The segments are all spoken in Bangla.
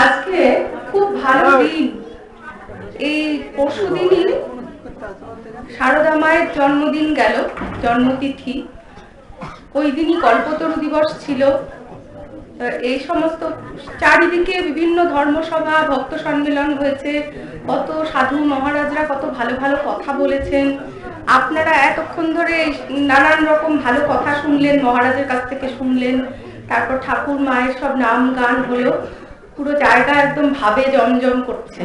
আজকে খুব ভালো দিন। এই পরশুদিনই সারদা মায়ের জন্মদিন গেল, জন্মতিথি। ওই দিনই কল্পতরু দিবস ছিল। এই সমস্ত চারিদিকে বিভিন্ন ধর্মসভা, ভক্ত সম্মেলন হয়েছে, কত সাধু মহারাজরা কত ভালো ভালো কথা বলেছেন। আপনারা এতক্ষণ ধরে নানান রকম ভালো কথা শুনলেন, মহারাজের কাছ থেকে শুনলেন। তারপর ঠাকুর মায়ের সব নাম গান হলো, পুরো জায়গা একদম ভাবে জমজম করছে,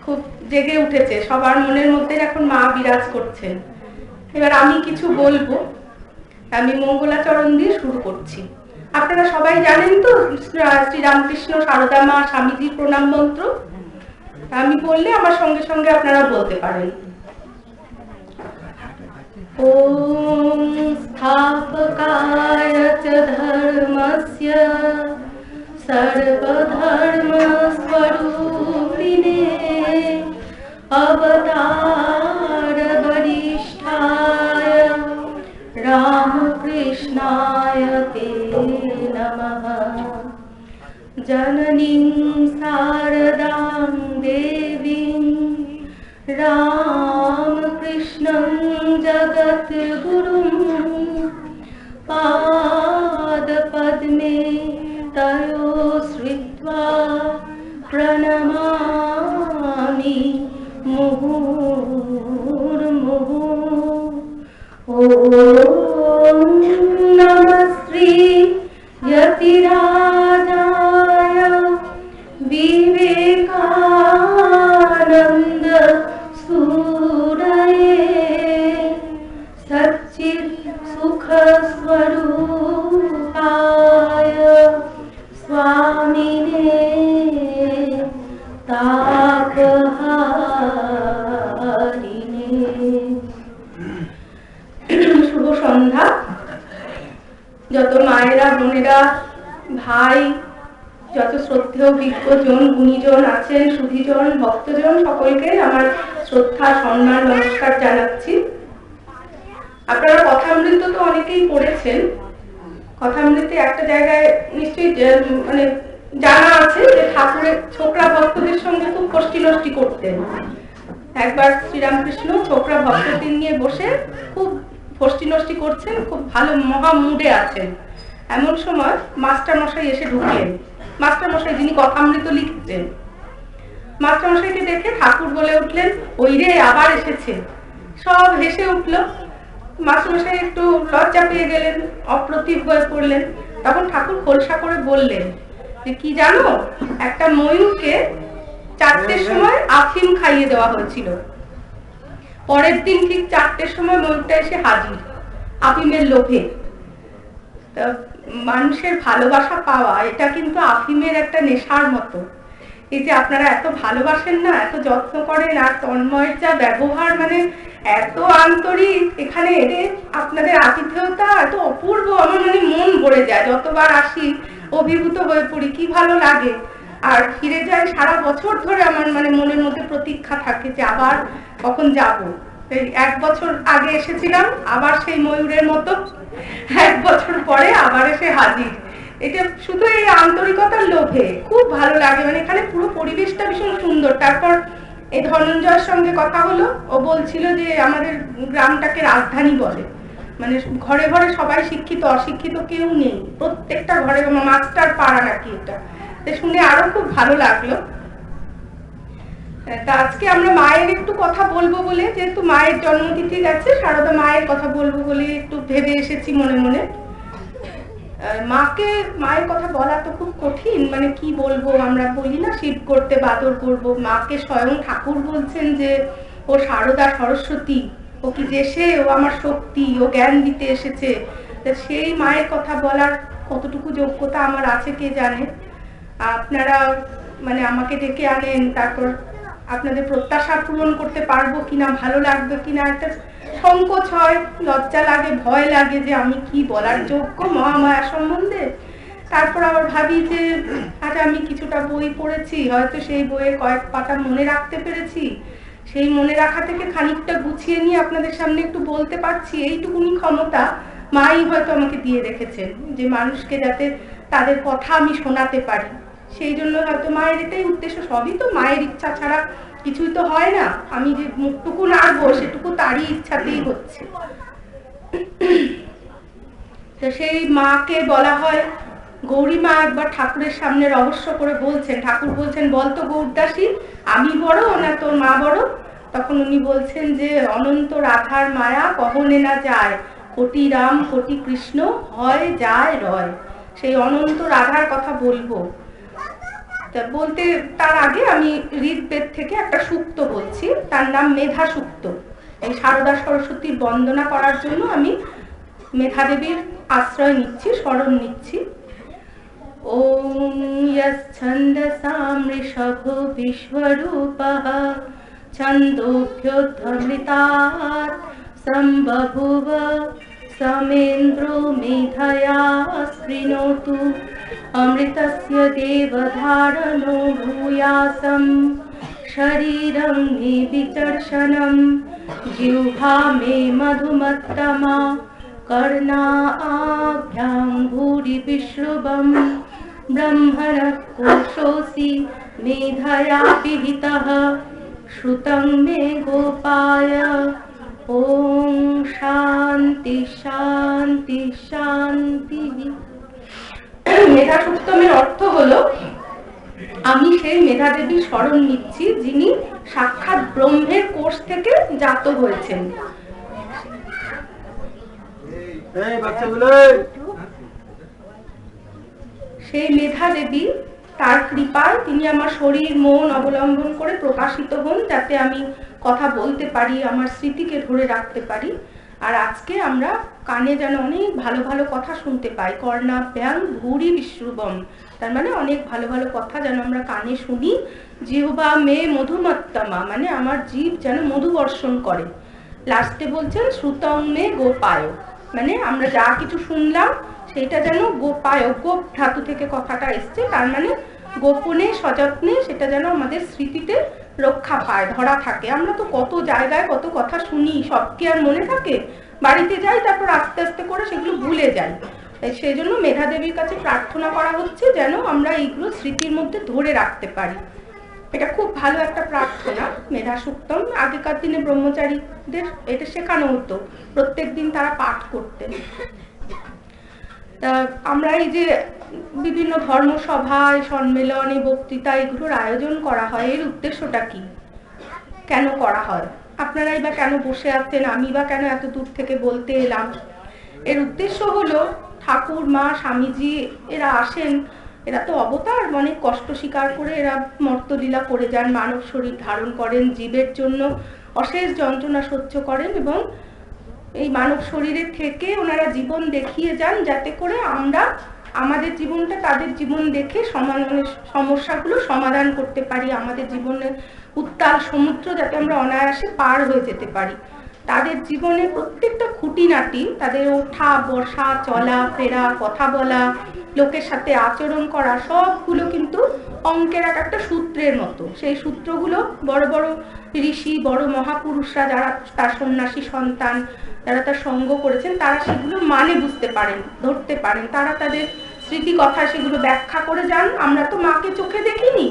খুব জেগে উঠেছে, সবার মনের মধ্যে এখন মা বিরাজ করছেন। এবার আমি কিছু বলবো, আমি মঙ্গলাচরণ দিয়ে শুরু করছি। আপনারা সবাই জানেন তো শ্রীরামকৃষ্ণ সারদা মা স্বামীজির প্রণাম মন্ত্র। আমি বললে আমার সঙ্গে সঙ্গে আপনারা বলতে পারেন। ওম স্থাপকায় চ ধর্মস্য সর্বধর্মস্বরূপিণে অবতার বরিষ্ঠায় রামকৃষ্ণায় তে নমঃ। জননীং শারদাং দেবীং রামকৃষ্ণং জগদ্গুরুং পাদপদ্মে তয়ো শ্রিত্বা প্রণমামি মুহুর্মুহুঃ। ওম নমঃ শ্রী যতিরাজায় বিবেকানন্দ সুরয়ে সচ্চিৎ সুখ স্বরূপায় স্বামিনে তাপহারিণে। শুভ সন্ধ্যা। যত মায়েরা, বোনেরা, ভাই, যত শ্রদ্ধেয় বিজ্ঞজন, গুণীজন আছেন, সুধীজন, ভক্তজন, সকলকে আমার শ্রদ্ধা, সম্মান, নমস্কার জানাচ্ছি। আপনারা কথামৃত তো অনেকেই পড়েছেন। কথামৃতে একটা জায়গায় নিশ্চয়ই মানে জানা আছে যে ঠাকুরের ছোকরা ভক্তদের সঙ্গে খুব কষ্টি নষ্টি করতেন। একবার শ্রীরামকৃষ্ণ ছোকরা ভক্তদের নিয়ে বসে খুব ফষ্টি নষ্টি করছেন, খুব ভালো মহা মুডে আছেন। এমন সময় মাস্টারমশাই এসে ঢুকলেন। মাস্টারমশাই যিনি কথামৃত লিখতেন, মাস্টারমশাইকে দেখে ঠাকুর বলে উঠলেন, ওই রে আবার এসেছে। সব হেসে উঠল। মাস্টারমশাই একটু লজ্জা পেয়ে গেলেন, অপ্রতিভ হয়ে পড়লেন। তখন ঠাকুর খোলসা করে বললেন যে কি জানো, একটা ময়ূরকে 4টের সময় আফিম খাইয়ে দেওয়া হয়েছিল। পরের দিন ঠিক 4টের সময় ময়ূরটা এসে হাজির, আফিমের লোভে। মানুষের ভালোবাসা পাওয়া এটা কিন্তু আফিমের একটা নেশার মতো। এই যে আপনারা এত ভালোবাসেন না, এত যত্ন করেন, আর তন্ময়ের যা ব্যবহার, মানে এত আন্তরিক, এখানে এলে আপনাদের আতিথেয়তা এত অপূর্ব, আমার মানে মন ভরে যায়। যতবার আসি অভিভূত হয়ে পড়ি, কি ভালো লাগে। আর ফিরে যাই, সারা বছর ধরে আমার মানে মনের মধ্যে প্রতীক্ষা থাকে যে আবার কখন যাব। এই 1 বছর আগে এসেছিলাম, আবার সেই ময়ূরের মতো 1 বছর পরে আবার এসে হাজির। এটা শুধু এই আন্তরিকতার লোভে খুব ভালো লাগে। মানে এখানে পুরো পরিবেশটা ভীষণ সুন্দর। তারপর এই ধনঞ্জয়ের সঙ্গে কথা হলো, ও বলছিল যে আমাদের গ্রামটাকে রাজধানী বলে, মানে ঘরে ঘরে সবাই শিক্ষিত, অশিক্ষিত কেউ নেই, প্রত্যেকটা ঘরে মাস্টার পাড়া নাকি এটা। শুনে আরো খুব ভালো লাগলো। তা আজকে আমরা মায়ের একটু কথা বলবো বলে, যেহেতু মায়ের জন্মতিথি গেছে, সারদা মায়ের কথা বলবো বলে একটু ভেবে এসেছি মনে মনে। মায়ের কথা বলা তো খুব কঠিন, মানে কি বলবো। আমরা বলি না শিব করতে বাদর করব। মাকে স্বয়ং ঠাকুর বলছেন যে ও সারদা সরস্বতী, ও কি যে সে, ও আমার শক্তি, ও জ্ঞান দিতে এসেছে। সেই মায়ের কথা বলার কতটুকু যোগ্যতা আমার আছে কে জানে। আপনারা মানে আমাকে ডেকে আনেন, তারপর আপনাদের প্রত্যাশা পূরণ করতে পারবো কিনা, ভালো লাগবে কিনা একটা সংকোচ হয়, লজ্জা লাগে, ভয় লাগে যে আমি কি বলার যোগ্য মহামায়া সম্বন্ধে। তারপর আবার ভাবি যে আচ্ছা আমি কিছুটা বই পড়েছি, হয়তো সেই বইয়ের কয়েক পাতা মনে রাখতে পেরেছি, সেই মনে রাখা থেকে খানিকটা গুছিয়ে নিয়ে আপনাদের সামনে একটু বলতে পারছি। এইটুকুনি ক্ষমতা মাই হয়তো আমাকে দিয়ে রেখেছেন, যে মানুষকে যাতে তাদের কথা আমি শোনাতে পারি। সেই জন্য হয়তো মায়ের এটাই উদ্দেশ্য, সবই তো মায়ের ইচ্ছা ছাড়া কিছুই তো হয় না, আমি যে মুখটুকু নাড়বো সেটুকু তারই ইচ্ছাতেই হচ্ছে। তো সেই মাকে বলা হয়, গৌরী মা একবার ঠাকুরের সামনে রহস্য করে বলছেন, ঠাকুর বলছেন বলতো গৌরদাসী আমি বড় না তোর মা বড়? তখন উনি বলছেন যে অনন্ত রাধার মায়া কহনে না যায়, কোটি রাম কোটি কৃষ্ণ হয় যায় রয়। সেই অনন্ত রাধার কথা বলবো। তা বলতে তার আগে আমি ঋগ্বেদ থেকে একটা সূক্ত বলছি, তার নাম মেধা সূক্ত। এই শারদা সরস্বতীর বন্দনা করার জন্য আমি মেধা দেবীর আশ্রয় নিচ্ছি, শরণ নিচ্ছি। ওম যচ্ছন্দসাম ঋষভো বিশ্বরূপঃ ছন্দোভ্যোদ্ধমৃতাৎ সম্বভুব समेन्द्रो मेधया स्पृणोतु अमृतस्य देवधारणो भूयासं शरीरं मे विचर्षणं जिह्वा मे मधुमत्तमा कर्णाभ्यां भूरि विश्रुवं ब्रह्मणः कोशोऽसि मेधया विहितः श्रुतं मे गोपाय। ओम शांति शांति शांति। মেধা সূক্তমের অর্থ হলো আমি সেই মেধা দেবীর শরণ নিচ্ছি যিনি সাক্ষাৎ ব্রহ্মের কোষ থেকে জাত হয়েছেন। সেই মেধা দেবী তার কৃপায় তিনি আমার শরীর মন অবলম্বন করে প্রকাশিত হন, যাতে আমি কথা বলতে পারি, আমার স্মৃতিকে ধরে রাখতে পারি। আর আজকে আমরা কানে যেন অনেক ভালো ভালো কথা শুনতে পাই। কর্ণাভ্যাং ভূরি বিশ্রুবম, তার মানে অনেক ভালো ভালো কথা যেন আমরা কানে শুনি। জিহ্বা মে মধুমত্তমা, মানে আমার জিভ যেন মধু বর্ষণ করে। লাস্টে বলছেন শ্রুতং মে গোপায়, মানে আমরা যা কিছু শুনলাম সেটা যেন গোপায়, গোপ ধাতু থেকে কথাটা এসছে, তার মানে গোপনে সযত্নে সেটা যেন আমাদের স্মৃতিতে রক্ষা পায়, ধরা থাকে। আমরা তো কত জায়গায় কত কথা শুনি, সব কি আর মনে থাকে? বাড়িতে যাই, তারপর আস্তে আস্তে করে সেগুলো ভুলে যাই। সেই জন্য মেধা দেবীর কাছে প্রার্থনা করা হচ্ছে যেন আমরা এইগুলো স্মৃতির মধ্যে ধরে রাখতে পারি। এটা খুব ভালো একটা প্রার্থনা, মেধা সূক্তম। আগেকার দিনে ব্রহ্মচারীদের এটা শেখানো হতো, প্রত্যেক দিন তারা পাঠ করতেন। তা আমরা এই যে বিভিন্ন ধর্মসভায়, সম্মেলনে, বক্তৃতা এগুলোর আয়োজন করা হয়, এর উদ্দেশ্যটা কি, কেন করা হয়? আপনারাই বা কেন বসে আছেন, আমি বা কেন এত দূর থেকে বলতে এলাম? এর উদ্দেশ্য হলো ঠাকুর মা স্বামীজি এরা আসেন, এরা তো অবতার, অনেক কষ্ট স্বীকার করে এরা মর্তলীলা করে যান, মানব শরীর ধারণ করেন, জীবের জন্য অশেষ যন্ত্রণা সহ্য করেন এবং এই মানব শরীরে থেকে ওনারা জীবন দেখিয়ে যান, যাতে করে আমরা আমাদের জীবনটা তাদের জীবন দেখে সমস্যাগুলো সমাধান করতে পারি, আমাদের জীবনের উত্তাল সমুদ্র যাতে আমরা অনায়াসে পার হয়ে যেতে পারি। তাদের জীবনে প্রত্যেকটা খুঁটিনাটি, তাদের ওঠা বসা, চলা ফেরা, কথা বলা, লোকের সাথে আচরণ করা, সবগুলো কিন্তু অঙ্কের একটা সূত্রের মতো। সেই সূত্রগুলো বড় বড় ঋষি, বড় মহাপুরুষরা, যারা তার সন্ন্যাসী সন্তান, যারা তার সঙ্গ করেছেন, তারা সেগুলো মানে বুঝতে পারেন, ধরতে পারেন। তারা তাদের স্মৃতি কথা সেগুলো ব্যাখ্যা করে যান। আমরা তো মাকে চোখে দেখিনি,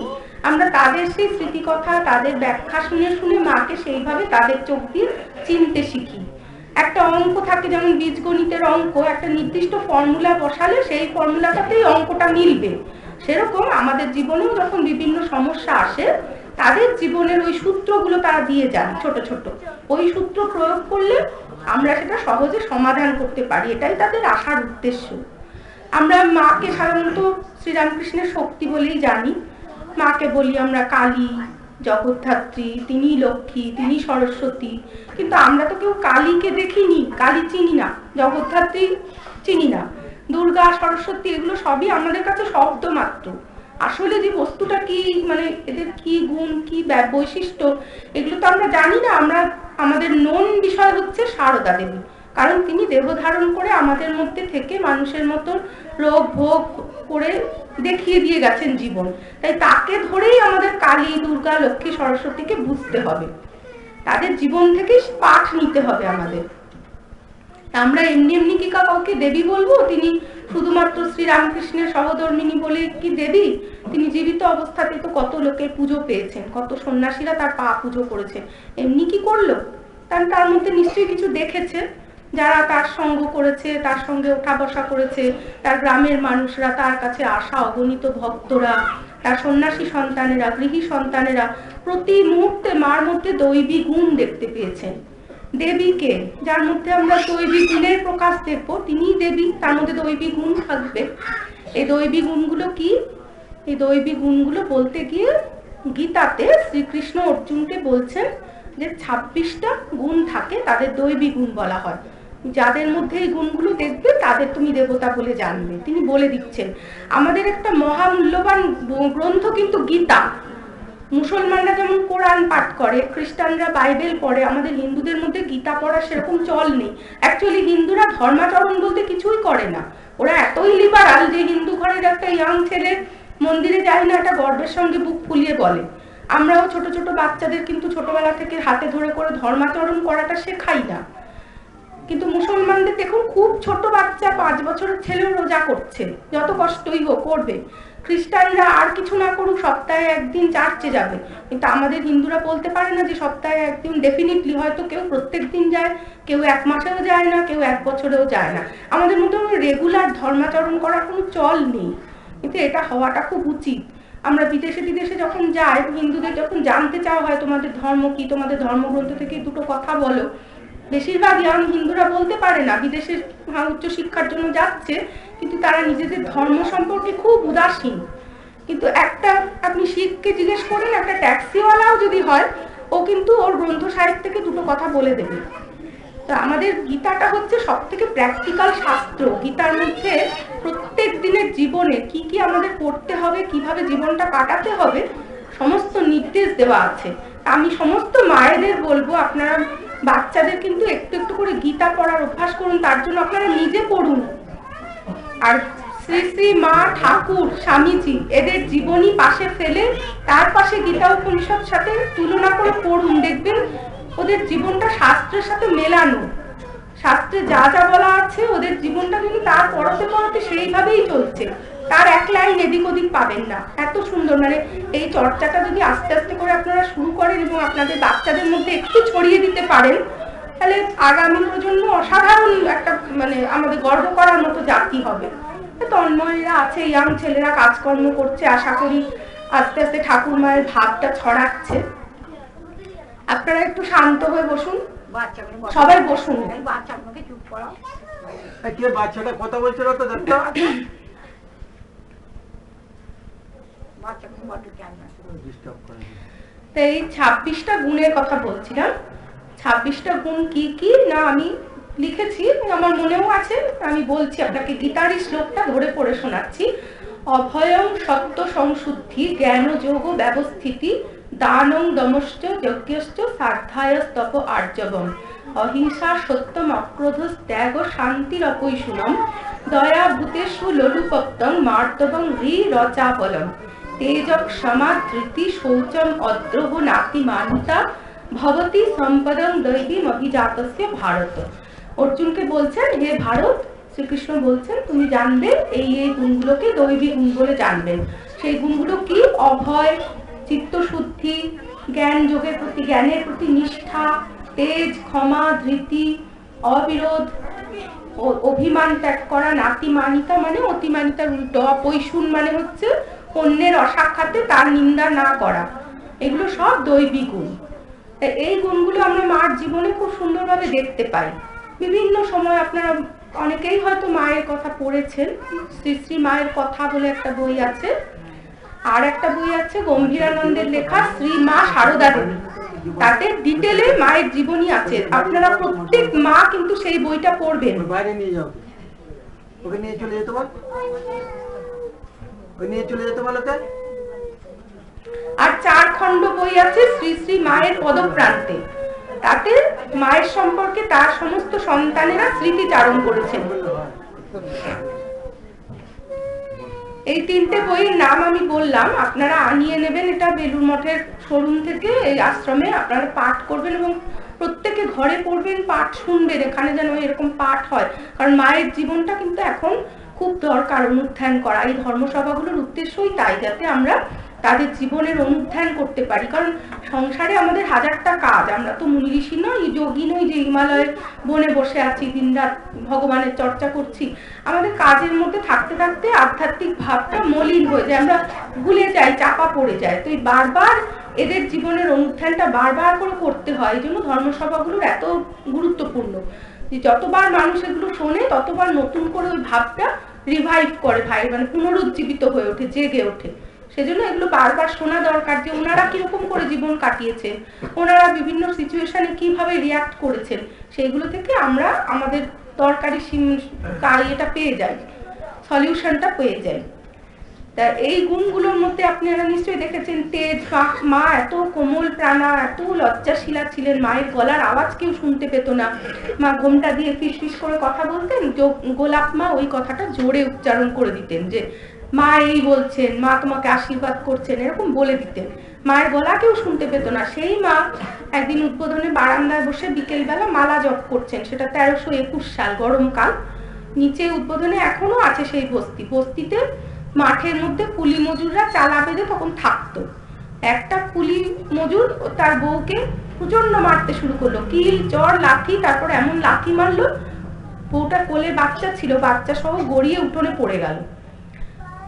আমরা তাদের সেই স্মৃতি কথা, তাদের ব্যাখ্যা শুনে শুনে মাকে সেইভাবে তাদের চোখ দিয়ে চিনতে শিখি। একটা অঙ্ক থাকে, যেমন বীজগণিতের অঙ্ক, একটা নির্দিষ্ট ফর্মুলা বসালে সেই ফর্মুলাটাতেই অঙ্কটা মিলবে। সেরকম আমাদের জীবনেও যখন বিভিন্ন সমস্যা আসে, তাদের জীবনের ওই সূত্রগুলো তারা দিয়ে যান ছোট ছোট, ওই সূত্র প্রয়োগ করলে আমরা সেটা সহজে সমাধান করতে পারি। এটাই তাদের আসার উদ্দেশ্য। আমরা মাকে সাধারণত শ্রীরামকৃষ্ণের শক্তি বলেই জানি। মাকে বলি আমরা কালী, জগদ্ধাত্রী, তিনি লক্ষ্মী, তিনি সরস্বতী। কিন্তু আমরা তো কেউ কালীকে দেখিনি, কালী চিনি না, জগদ্ধাত্রী চিনি না, দুর্গা, সরস্বতী, এগুলো সবই আমাদের কাছে শব্দ মাত্র। আসলে যে বস্তুটা কি, মানে এদের কি গুণ, কি বৈশিষ্ট্য, এগুলো তো আমরা জানি না। আমাদের নোন বিষয় হচ্ছে সারদা দেবী, কারণ তিনি দেহ ধারণ করে আমাদের মধ্যে থেকে মানুষের মতো রোগ ভোগ করে দেখিয়ে দিয়ে গেছেন জীবন। তাই তাকে ধরেই আমাদের কালী, দুর্গা, লক্ষ্মী, সরস্বতীকে বুঝতে হবে, তাদের জীবন থেকে পাঠ নিতে হবে আমাদের। আমরা এমনি এমনি কি কাউকে দেবী বলবো? তিনি শুধুমাত্র শ্রীরামকৃষ্ণের সহধর্মিনী বলে কি দেবী? তিনি জীবিত অবস্থাতে তো কত লোকের পুজো পেয়েছেন, কত সন্ন্যাসীরা তার পা পুজো করেছেন। এমনি কি করলো? তার মধ্যে নিশ্চয়ই কিছু দেখেছে, যারা তার সঙ্গ করেছে, তার সঙ্গে ওঠা বসা করেছে, তার গ্রামের মানুষরা, তার কাছে আসা অগণিত ভক্তরা, তার সন্ন্যাসী সন্তানেরা, গৃহী সন্তানেরা প্রতি মুহূর্তে মার মধ্যে দৈবী গুণ দেখতে পেয়েছেন। দেবীকে, যার মধ্যে আমরা দৈবী গুণের প্রকাশ দেখবো, তিনিই দেবী, তার মধ্যে দৈবী গুণ থাকবে। এই দৈবী গুণগুলো কি? এই দৈবী গুণগুলো বলতে গিয়ে গীতাতে শ্রীকৃষ্ণ অর্জুনকে বলছেন যে 26টা গুণ থাকে, তাদের দৈবী গুণ বলা হয়। যাদের মধ্যে এই গুণগুলো দেখবে তাদের তুমি দেবতা বলে জানবে। তিনি বলে দিচ্ছেন। আমাদের একটা মহামূল্যবান গ্রন্থ কিন্তু গীতা। মুসলমানরা যেমন কোরআন পাঠ করে, খ্রিস্টানরা বাইবেল পড়ে, আমাদের হিন্দুদের মধ্যে গীতা পড়া সেরকম চল নেই। অ্যাকচুয়ালি হিন্দুরা ধর্মাচরণ বলতে কিছুই করে না। ওরা এতই লিবারাল যে হিন্দু ঘরের একটা ইয়াং ছেলে মন্দিরে যায় না, এটা গর্বের সঙ্গে বুক ফুলিয়ে বলে। আমরাও ছোট ছোট বাচ্চাদের কিন্তু ছোটবেলা থেকে হাতে ধরে করে ধর্মাচরণ করাটা শেখাই না। কিন্তু মুসলমানদের দেখুন, খুব ছোট বাচ্চা 5 বছরের ছেলেও রোজা করছে, যত কষ্টই হোক করবে। খ্রিস্টানরা আর কিছু না করুক, সপ্তাহে একদিন চার্চে যাবে। কিন্তু আমাদের হিন্দুরা বলতে পারে না যে সপ্তাহে একদিন ডেফিনেটলি, হয়তো কেউ প্রত্যেক দিন যায়, কেউ 1 মাসেও যায় না, কেউ 1 বছরেও যায় না। আমাদের মধ্যে রেগুলার ধর্মাচরণ করার কোনো চল নেই, কিন্তু এটা হওয়াটা খুব উচিত। আমরা বিদেশে যখন যাই, হিন্দুদের যখন জানতে চাওয়া হয় তোমাদের ধর্ম কি, তোমাদের ধর্মগ্রন্থ থেকে দুটো কথা বলো, বেশিরভাগ ইয়াং হিন্দুরা বলতে পারে না। বিদেশে উচ্চ শিক্ষার জন্য যাচ্ছে, কিন্তু তারা নিজেদের ধর্ম সম্পর্কে খুব উদাসীন। কিন্তু একটা আপনি শিখকে জিজ্ঞেস করেন, একটা ট্যাক্সিওয়ালাও যদি হয়, ও কিন্তু ওর গ্রন্থ সাহিত্য থেকে দুটো কথা বলে দেবে। তো আমাদের গীতাটা হচ্ছে সব থেকে প্র্যাকটিক্যাল শাস্ত্র। গীতার মধ্যে প্রত্যেক দিনের জীবনে কি কি আমাদের করতে হবে, কিভাবে জীবনটা কাটাতে হবে, সমস্ত নির্দেশ দেওয়া আছে। আমি সমস্ত মায়েদের বলবো, আপনারা বাচ্চাদের কিন্তু একটু একটু করে গীতা পড়ার অভ্যাস করুন। তার জন্য আপনারা নিজে পড়ুন, আর শ্রী শ্রী মা ঠাকুর, স্বামীজি, এদের জীবনী পাশে ফেলে তার পাশে গীতা উপনিষদ সাথে তুলনা করে পড়ুন। দেখবেন ওদের জীবনটা শাস্ত্রের সাথে মেলানো। শাস্ত্রে যা যা বলা আছে, ওদের জীবনটা কিন্তু তার পড়াতে পড়াতে সেইভাবেই চলছে। তার এক লাইন এদিক ওদিক পাবেন না। এত সুন্দর। মানে এই চর্চাটা যদি আস্তে আস্তে করে আপনারা শুরু করেন এবং আপনাদের বাচ্চাদের মধ্যে একটু ছড়িয়ে দিতে পারেন, তাহলে আগামী প্রজন্ম অসাধারণ একটা, মানে আমাদের গর্ব করার মতো জাতি হবে। তন্ময়েরা আছে, ইয়াং ছেলেরা কাজকর্ম করছে, আশা করি আস্তে আস্তে ঠাকুর মায়ের ভাবটা ছড়াচ্ছে। আপনারা একটু শান্ত হয়ে বসুন, সবাই বসুন। বাচ্চাটা কথা বলছিল তো দেখো। এই 26টা গুণের কথা বলছিলাম। 26টা গুণ কি কি না আমি লিখেছি, আমার মনেও আছে, আমি বলছি আপনাকে। গীতার এই শ্লোকটা ধরে পড়ে শোনাচ্ছি। অভয়ং সত্য সংশুদ্ধি জ্ঞান যোগ ব্যবস্থিতি দানং দমশ্চ যজ্ঞশ্চ সার্ধায়স্তপ আর্জবম অহিংসা সত্যম অক্রোধস ত্যাগ শান্তিরপৈশুনম দয়া ভূতেষু ললুপত্তং মার্দবং হ্রি রচাবলম তেজক ক্ষমা ধৃতি শৌচম অদ্রোহ নাতিমানিতা ভবতি সম্পদং দৈবীম অভিজাতস্য ভারত। অর্জুনকে বলছেন, হে ভারত, শ্রীকৃষ্ণ বলছেন তুমি জানবে এই এই গুণগুলোকে দৈবী গুণ বলে জানবেন। সেই গুণগুলো কি? অভয়, চিত্তশুদ্ধি, জ্ঞান যোগের প্রতি, জ্ঞানের প্রতি নিষ্ঠা, তেজ, ক্ষমা, ধৃতি, অবিরোধ, অভিমান ত্যাগ করা, নাতিমানিতা মানে অতিমানিতার উল্টো, অপৈশুন মানে হচ্ছে অন্যের অসাক্ষাতে তার নিন্দা না করা। এগুলো সব দৈবী গুণ। এই গুণগুলো আমরা মার জীবনে খুব সুন্দরভাবে দেখতে পাই। বিভিন্ন সময় আপনারা অনেকেই হয়তো মায়ের কথা পড়েছেন। শ্রী শ্রী মায়ের কথা বলে একটা বই আছে, আর একটা বই আছে গম্ভীরানন্দের লেখা শ্রী মা সারদা দেবী। তাতে ডিটেলে মায়ের জীবনী আছে। আপনারা প্রত্যেক মা কিন্তু সেই বইটা পড়বেন। বাইরে নিয়ে যাও, ওকে নিয়ে চলে যেতে বল, ওই নিয়ে চলে যেতে বলো। আর 4 খণ্ড বই আছে শ্রী শ্রী মায়ের পদপ্রান্তে। তাতে মায়ের সম্পর্কে তার সমস্ত সন্তানেরা স্মৃতিচারণ করেছেন। এই 3টে বইয়ের নাম আমি বললাম, আপনারা আনিয়ে নেবেন। এটা বেলুর মঠের শোরুম থেকে এই আশ্রমে আপনারা পাঠ করবেন এবং প্রত্যেকে ঘরে পড়বেন, পাঠ শুনবেন। এখানে যেন এরকম পাঠ হয়, কারণ মায়ের জীবনটা কিন্তু এখন খুব দরকার অনুধ্যান করা। এই ধর্মসভাগুলোর উদ্দেশ্যই তাই, যাতে আমরা তাদের জীবনের অনুধ্যান করতে পারি। কারণ সংসারে আমাদের হাজারটা কাজ, আমরা তো মুনি ঋষি নই, যোগী নই যে হিমালয়ের বনে বসে আছি দিনরাত ভগবানের চর্চা করছি। আমাদের কাজের মধ্যে থাকতে থাকতে আধ্যাত্মিক ভাবটা মলিন হয়ে যায়, আমরা ভুলে যাই, চাপা পড়ে যায়। তো এই বারবার এদের জীবনের অনুধ্যানটা বারবার করে করতে হয়। এই জন্য ধর্মসভাগুলোর এত গুরুত্বপূর্ণ যে যতবার মানুষ এগুলো শোনে ততবার নতুন করে ওই ভাবটা রিভাইভ করে, মানে পুনরুজ্জীবিত হয়ে ওঠে, জেগে ওঠে। সেজন্য এগুলো বারবার শোনা দরকার, যে ওনারা কিরকম করে জীবন কাটিয়েছেন, ওনারা বিভিন্ন সিচুয়েশনে কিভাবে রিয়াক্ট করেছেন, সেইগুলো থেকে আমরা আমাদের দরকারি এটা পেয়ে যাই, সলিউশনটা পেয়ে যাই। তা এই গুণগুলোর মধ্যে আপনারা নিশ্চয়ই দেখেছেন তেজ। মা এত কোমল প্রাণা, এত লজ্জাশীলা ছিলেন, মায়ের গলার আওয়াজ কেউ শুনতে পেত না। মা ঘোমটা দিয়ে ফিস ফিস করে কথা বলতেন, গোলাপ মা ওই কথাটা জোরে উচ্চারণ করে দিতেন যে মা এই বলছেন, মা তোমাকে আশীর্বাদ করছেন, এরকম বলে দিতেন। মায়ের গলা কেউ শুনতে পেত না। সেই মা একদিন উদ্বোধনে বারান্দায় বসে বিকেলবেলা মালা জপ করছেন, সেটা 1321 সাল, গরমকাল। নিচে উদ্বোধনে এখনো আছে সেই বস্তিতে মাঠের মধ্যে কুলি মজুররা চালা বেঁধে তখন থাকতো। একটা কুলি মজুর তার বউকে প্রচন্ড মারতে শুরু করলো, কিল চর লাঠি, তারপর এমন লাঠি মারলো বউটা কোলে বাচ্চা ছিল, বাচ্চা সহ গড়িয়ে উঠোনে পড়ে গেল।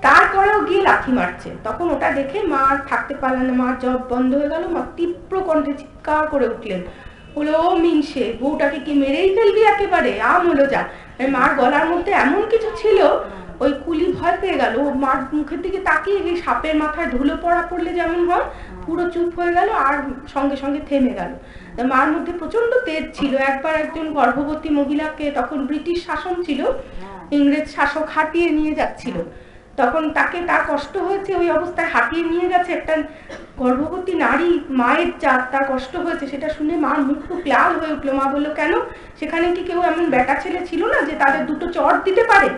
তারপরেও গিয়ে লাঠি মারছে। তখন ওটা দেখে মা আর থাকতে পারলেন না, মা জব বন্ধ হয়ে গেল। মা তীব্র কণ্ঠে চিৎকার করে উঠলেন, বলে ও মিনসে, বউটাকে কি মেরেই ফেলবি একেবারে, আম হলো যা। মার গলার মধ্যে এমন কিছু ছিল, ওই কুলি ভয় পেয়ে গেল। মার মুখের দিকে তাকিয়ে গিয়ে সাপের মাথায় ধুলো পড়লে যেমন হয়, পুরো চুপ হয়ে গেল আর সঙ্গে সঙ্গে থেমে গেল। মার মধ্যে প্রচন্ড তেজ ছিল। একবার একজন গর্ভবতী মহিলাকে, তখন ব্রিটিশ শাসন ছিল, ইংরেজ শাসক হাঁটিয়ে নিয়ে যাচ্ছিল, তখন তাকে তার কষ্ট হয়েছে, ওই অবস্থায় হাঁটিয়ে নিয়ে গেছে একটা গর্ভবতী নারী, মায়ের জাত, তার কষ্ট হয়েছে। সেটা শুনে মার মুখ খুব লাল হয়ে উঠলো। মা বললো কেন, সেখানে কি কেউ এমন বেটা ছেলে ছিল না যে তাদের দুটো চড় দিতে পারে?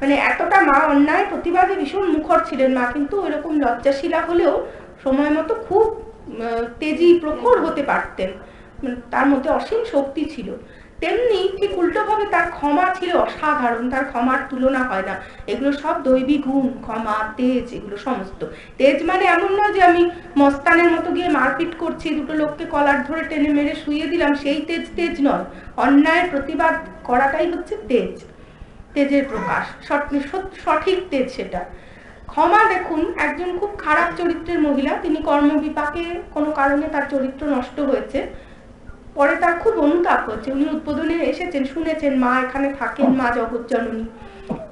মানে এতটা মা অন্যায় প্রতিবাদে ভীষণ মুখর ছিলেন। মা কিন্তু এরকম লজ্জাশীলা হলেও সময় মতো খুব তেজি প্রখর হতে পারতেন, তার মধ্যে অসীম শক্তি ছিল। তেমনি ঠিক উল্টোভাবে তার ক্ষমা ছিল অসাধারণ, তার ক্ষমার তুলনা হয় না। এগুলো সব দৈবিক গুণ, ক্ষমা, তেজ, এগুলো সমস্ত। তেজ মানে এমন নয় যে আমি মস্তানের মতো গিয়ে মারপিট করছি, দুটো লোককে কলার ধরে টেনে মেরে শুইয়ে দিলাম, সেই তেজ নয়। অন্যায়ের প্রতিবাদ করাটাই হচ্ছে তেজ, তেজের প্রকাশ, সঠিক তেজ সেটা। ক্ষমা দেখুন, একজন খুব খারাপ চরিত্রের মহিলা, তিনি কর্মবিপাকে কোনো কারণে তার চরিত্র নষ্ট হয়েছে, পরে তার খুব অনুতাপ হচ্ছে। উনি উদ্বোধনে এসেছেন, শুনেছেন মা এখানে থাকেন, মা জগৎ জননী,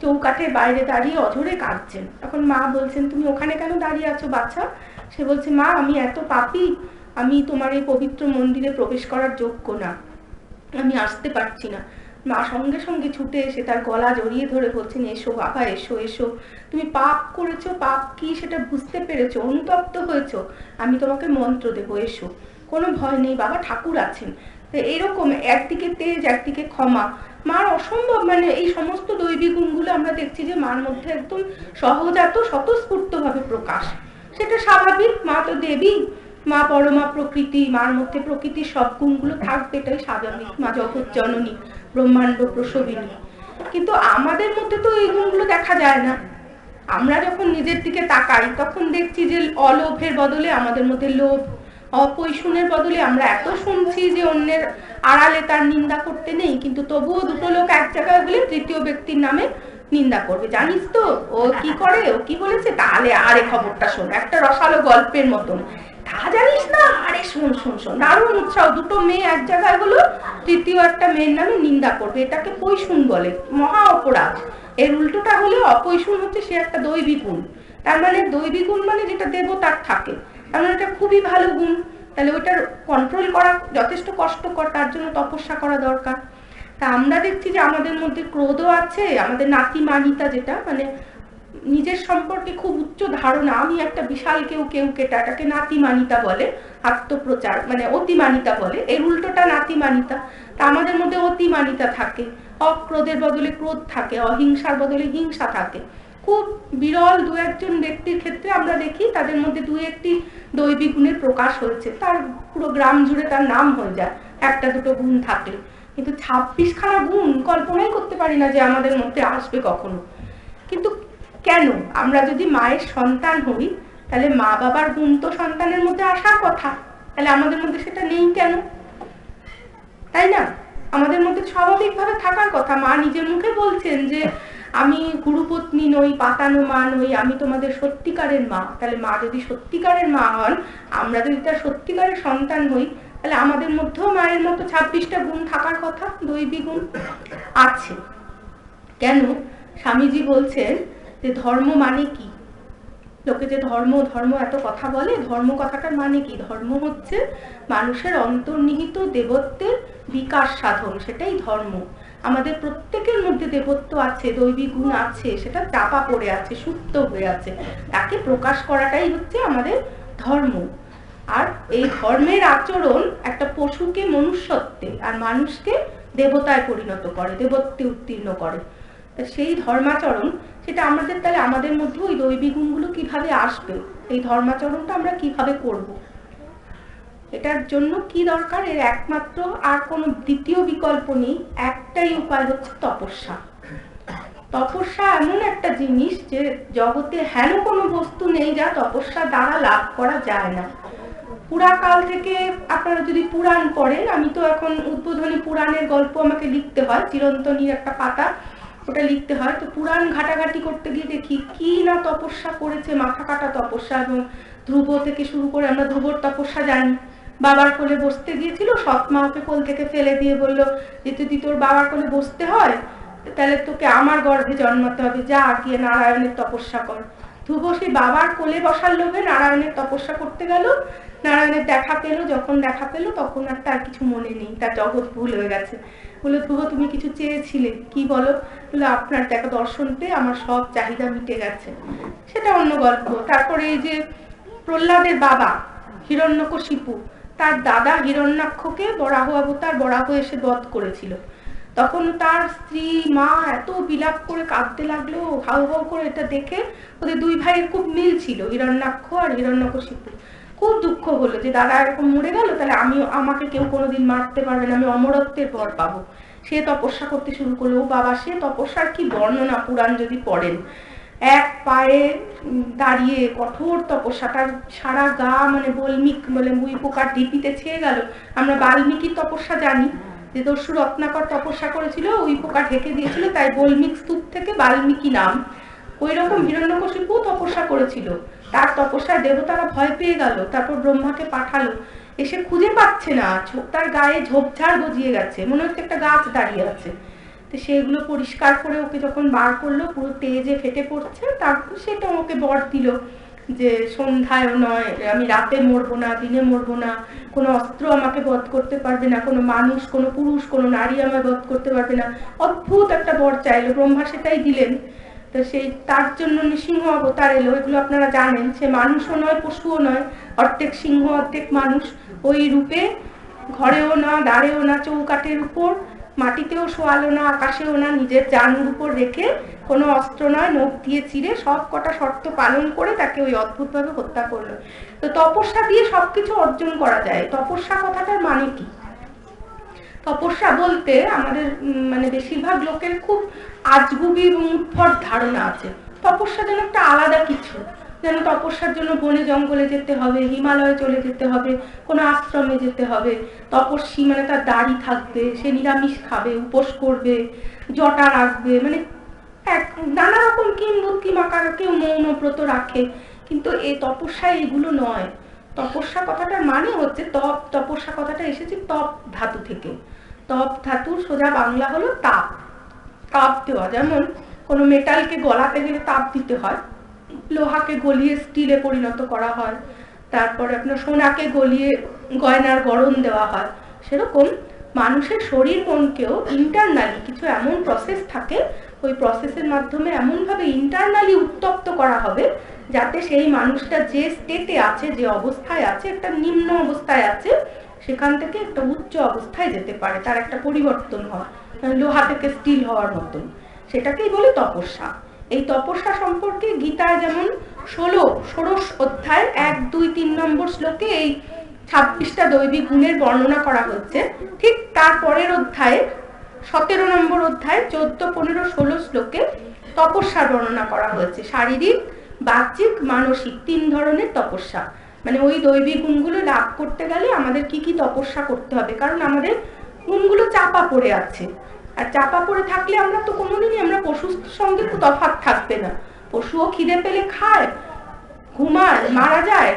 চৌকাঠের বাইরে দাঁড়িয়ে অঝরে কাঁদছেন। তখন মা বলছেন তুমি ওখানে কেন দাঁড়িয়ে আছো বাচ্চা? সে বলছে মা আমি এত পাপী, আমি তোমার এই পবিত্র মন্দিরে প্রবেশ করার যোগ্য না, আমি আসতে পারছি না। মা সঙ্গে সঙ্গে ছুটে এসে তার গলা জড়িয়ে ধরে বলছেন এসো বাবা, এসো এসো, তুমি পাপ করেছো, পাপ কি সেটা বুঝতে পেরেছো, অনুতপ্ত হয়েছো, আমি তোমাকে মন্ত্র দেবো, এসো, কোনো ভয় নেই বাবা, ঠাকুর আছেন। তো এইরকম একদিকে তেজ, একদিকে ক্ষমা, মার অসম্ভব, মানে এই সমস্ত দৈবিক গুণগুলো আমরা দেখছি যে মার মধ্যে একদম সহজাত স্বতঃস্ফূর্ত ভাবে প্রকাশ। সেটা স্বাভাবিক, মা তো দেবী, মা পরমা প্রকৃতি, মার মধ্যে প্রকৃতির সব গুণগুলো থাকবে, এটাই স্বাভাবিক। মা জগৎ জননী, ব্রহ্মাণ্ড প্রসবিনী। কিন্তু আমাদের মধ্যে তো এই গুণগুলো দেখা যায় না। আমরা যখন নিজের দিকে তাকাই তখন দেখছি যে অলোভের বদলে আমাদের মধ্যে লোভ, অপৈশুনের বদলে আমরা এত শুনছি যে অন্যের আড়ালে তার নিন্দা করতে নেই, কিন্তু তবুও দুটো লোক এক জায়গায় বলে তৃতীয় ব্যক্তির নামে নিন্দা করবে। জানিস তো ও কি করে, ও কি বলেছে, তাহলে আরে খবরটা শোন, একটা রসালো গল্পের মতন, তা জানিস না, আরে শোন শোন শোন, দারুণ উৎসাহ। দুটো মেয়ে এক জায়গায় হলো, তৃতীয় একটা মেয়ের নামে নিন্দা করবে, এটাকে পৈশুন বলে, মহা অপরাধ। এর উল্টোটা হলে অপৈশুন হচ্ছে সে একটা দৈবিক গুণ। তার মানে দৈবিক গুণ মানে যেটা দেবতার থাকে, তার মানে এটা খুবই ভালো গুণ। তাহলে ওইটার কন্ট্রোল করা যথেষ্ট কষ্টকর, তার জন্য তপস্যা করা দরকার। তা আমরা দেখছি যে আমাদের মধ্যে ক্রোধও আছে, আমাদের নাতিমানিতা, যেটা মানে নিজের সম্পর্কে খুব উচ্চ ধারণা, আমি একটা বিশাল কেউ কেটা, এটাকে নাতিমানিতা বলে, আত্মপ্রচার মানে অতিমানিতা বলে, এর উল্টোটা নাতিমানিতা। তা আমাদের মধ্যে অতিমানিতা থাকে, অক্রোধের বদলে ক্রোধ থাকে, অহিংসার বদলে হিংসা থাকে। খুব বিরল দু একজন ব্যক্তির ক্ষেত্রে আমরা দেখি তাদের মধ্যে দু একটি দৈবিক গুণের প্রকাশ হয়েছে, তার পুরো গ্রাম জুড়ে তার নাম হয়ে যায় একটা দুটো গুণ থাকলে। কিন্তু 26খানা গুণ কল্পনাই করতে পারি না যে আমাদের মধ্যে আসবে কখনো। কিন্তু কেন আমরা যদি মায়ের সন্তান হই তাহলে মা বাবার গুণ তো সন্তানের মধ্যে আসার কথা, তাহলে আমাদের মধ্যে সেটা নেই কেন? তাই না? আমাদের মধ্যে স্বাভাবিকভাবে থাকার কথা। মা নিজের মুখে বলছেন যে আমি গুরুপত্নী নই, পাতানো মা নই, আমি তোমাদের সত্যিকারের মা। তাহলে মা যদি সত্যিকারের মা হন, আমরা যদি তার সত্যিকারের সন্তান হই, তাহলে আমাদের মধ্যেও মায়ের মতো 26টা গুণ থাকার কথা, দৈবিক গুণ আছে। কেন? স্বামীজি বলছেন যে ধর্ম মানে কি? লোকে যে ধর্ম ধর্ম এত কথা বলে, ধর্ম কথাটার মানে কি? ধর্ম হচ্ছে মানুষের অন্তর্নিহিত দেবত্বের বিকাশ সাধন, সেটাই ধর্ম। আমাদের প্রত্যেকের মধ্যে দেবত্ব আছে, দৈবিক গুণ আছে, সেটা চাপা পড়ে আছে, সুপ্ত হয়ে আছে, তাকে প্রকাশ করাটাই হচ্ছে আমাদের ধর্ম। আর এই ধর্মের আচরণ একটা পশুকে মনুষ্যত্বে আর মানুষকে দেবতায় পরিণত করে, দেবত্বে উত্তীর্ণ করে। সেই ধর্মাচরণ, সেটা আমাদের, তাহলে আমাদের মধ্যে ওই দৈবিক গুণগুলো কিভাবে আসবে? এই ধর্মাচরণটা আমরা কিভাবে করব? এটার জন্য কি দরকার? এর একমাত্র আর কোনো দ্বিতীয় বিকল্প নেই, একটাই উপায় হচ্ছে তপস্যা। তপস্যা এমন একটা জিনিস যে জগতে হেন কোনো বস্তু নেই যা তপস্যা দ্বারা লাভ করা যায় না। পুরাকাল থেকে আপনারা যদি পুরাণ পড়েন, আমি তো এখন উদ্বোধনী পুরাণের গল্প আমাকে লিখতে হয়, চিরন্তনীর একটা পাতা, ওটা লিখতে হয়। তো পুরাণ ঘাটাঘাটি করতে গিয়ে দেখি কি না তপস্যা করেছে, মাথা কাটা তপস্যা। এবং ধ্রুব থেকে শুরু করে, আমরা ধ্রুবর তপস্যা জানি। বাবার কোলে বসতে গিয়েছিল, সৎ মা ওকে কোল থেকে ফেলে দিয়ে বলল যে যদি তোর বাবার কোলে বসতে হয় তাহলে তোকে আমার গর্ভে জন্মাতে হবে, যা গিয়ে নারায়ণের তপস্যা কর। ধ্রুব সেই বাবার কোলে বসার লোভে নারায়ণের তপস্যা করতে গেল, নারায়ণের দেখা পেল, যখন দেখা পেল তখন আর তার কিছু মনে নেই, তার জগৎ ভুল হয়ে গেছে। বললো ধ্রুব তুমি কিছু চেয়েছিলে, কি বলো? বললো আপনার দেখা দর্শন পেয়ে আমার সব চাহিদা মিটে গেছে। সেটা অন্য গল্প। তারপরে এই যে প্রহ্লাদের বাবা হিরণ্যকশিপু, তার দাদা হিরণ্যাক্ষকে বরাহ অবতার বরাহ এসে বধ করেছিল। তখন তার স্ত্রী মা এত বিলাপ করে কাঁদতে লাগলো, হাউ হাউ করে। এটা দেখে ওদের দুই ভাইয়ের খুব মিল ছিল, হিরণ্যাক্ষ আর হিরণ্যকশিপু। খুব দুঃখ হলো যে দাদা এরকম মরে গেল, তাহলে আমাকে কেউ কোনোদিন মারতে পারবে না, আমি অমরত্বের বর পাবো। সে তপস্যা করতে শুরু করলো। ও বাবা, সে তপস্যার কি বর্ণনা পুরাণ যদি পড়েন! এক পায়ে দাঁড়িয়ে কঠোর তপস্যা, তার সারা গা মানে বল্মিক বলে মুই পোকার ঢিপিতে ছেয়ে গেল। আমরা বাল্মীকির তপস্যা জানি যে দস্যু রত্নাকর তপস্যা করেছিল, ওই পোকা ঢেকে দিয়েছিল, তাই বল্মিক স্তূপ থেকে বাল্মীকি নাম। ওই রকম হিরণ্যকশিপু তপস্যা করেছিল। তার তপস্যায় দেবতারা ভয় পেয়ে গেল। তারপর ব্রহ্মাকে পাঠালো, এসে খুঁজে পাচ্ছে না, তার গায়ে ঝোপঝাড় গজিয়ে গেছে, মনে হচ্ছে একটা গাছ দাঁড়িয়ে আছে। তো সেগুলো পরিষ্কার করে ওকে যখন বার করলো, পুরো তেজে ফেটে পড়ছে। তারপর সেটা ওকে বর দিল যে সন্ধ্যায়ও নয়, আমি রাতে মরবো না, দিনে মরবো না, কোনো অস্ত্র আমাকে বধ করতে পারবে না, কোনো মানুষ, কোনো পুরুষ, কোনো নারী আমায় বধ করতে পারবে না। অদ্ভুত একটা বর চাইলো, ব্রহ্মা সেটাই দিলেন। তো সেই তার জন্য নৃসিংহ অবতার এলো, এগুলো আপনারা জানেন। সে মানুষও নয়, পশুও নয়, অর্ধেক সিংহ অর্ধেক মানুষ। ওই রূপে ঘরেও না, দাঁড়েও না, চৌকাঠের উপর, মাটিতেও শোয়ালো না, আকাশেও না, নিজের জানুর উপর রেখে কোনো অস্ত্র নয়, নখ দিয়ে চিরে সব কটা শর্ত পালন করে তাকে ওই অদ্ভুতভাবে হত্যা করলো। তো তপস্যা দিয়ে সবকিছু অর্জন করা যায়। তপস্যা কথাটার মানে কি? তপস্যা বলতে আমাদের মানে বেশিরভাগ লোকের খুব আজগুবি এবং উদ্ভট ধারণা আছে। তপস্যা যেন একটা আলাদা কিছু, যেন তপস্যার জন্য বনে জঙ্গলে যেতে হবে, হিমালয়ে চলে যেতে হবে, কোনো আশ্রমে যেতে হবে। তপস্বী মানে তার দাড়ি থাকবে, সে নিরামিষ খাবে, উপোস করবে, জটা রাখবে, মানে এক নানা রকম কিংবদন্তি মাকার, কেউ মৌন ব্রত রাখে। কিন্তু এই তপস্যা এগুলো নয়। তপস্যা কথাটার মানে হচ্ছে তপ। তপস্যা কথাটা এসেছে তপ ধাতু থেকে। তপ ধাতুর সোজা বাংলা হলো তাপ। তাপ দেওয়া, যেমন কোনো মেটালকে গলাতে গেলে তাপ দিতে হয়, লোহাকে গলিয়ে স্টিলে পরিণত করা হয়, তারপরে আপনার সোনাকে গলিয়ে গয়নার গড়ন দেওয়া হয়। সেরকম মানুষের শরীর মনকেও ইন্টারনালি কিছু এমন প্রসেস থাকে, ওই প্রসেসের মাধ্যমে এমনভাবে ইন্টারনালি উত্তপ্ত করা হবে যাতে সেই মানুষটা যে স্টেটে আছে, যে অবস্থায় আছে, একটা নিম্ন অবস্থায় আছে, সেখান থেকে একটা উচ্চ অবস্থায় যেতে পারে, তার একটা পরিবর্তন হয়, লোহা থেকে স্টিল হওয়ার মতন। সেটাকেই বলে তপস্যা। এই তপস্যা সম্পর্কে গীতায় যেমন 16 অধ্যায় 1, 2, 3 নম্বর শ্লোকে এই 26টা দৈবিক গুণের বর্ণনা করা হচ্ছে। ঠিক তার পরের অধ্যায়ে 17 নম্বর অধ্যায় 14, 15, 16 শ্লোকে তপস্যার বর্ণনা করা হয়েছে। শারীরিক, বাহ্যিক, মানসিক 3 ধরনের তপস্যা। মানে ওই দৈবিক গুণগুলো লাভ করতে গেলে আমাদের কি কি তপস্যা করতে হবে, কারণ আমাদের গুণগুলো চাপা পড়ে আছে। আর চাপা পড়ে থাকলে আমরা তো কোনোদিনই আমরা পশুর সঙ্গে তফাৎ থাকবে না। পশুও খিদে পেলে খায়, ঘুমায়, মারা যায়,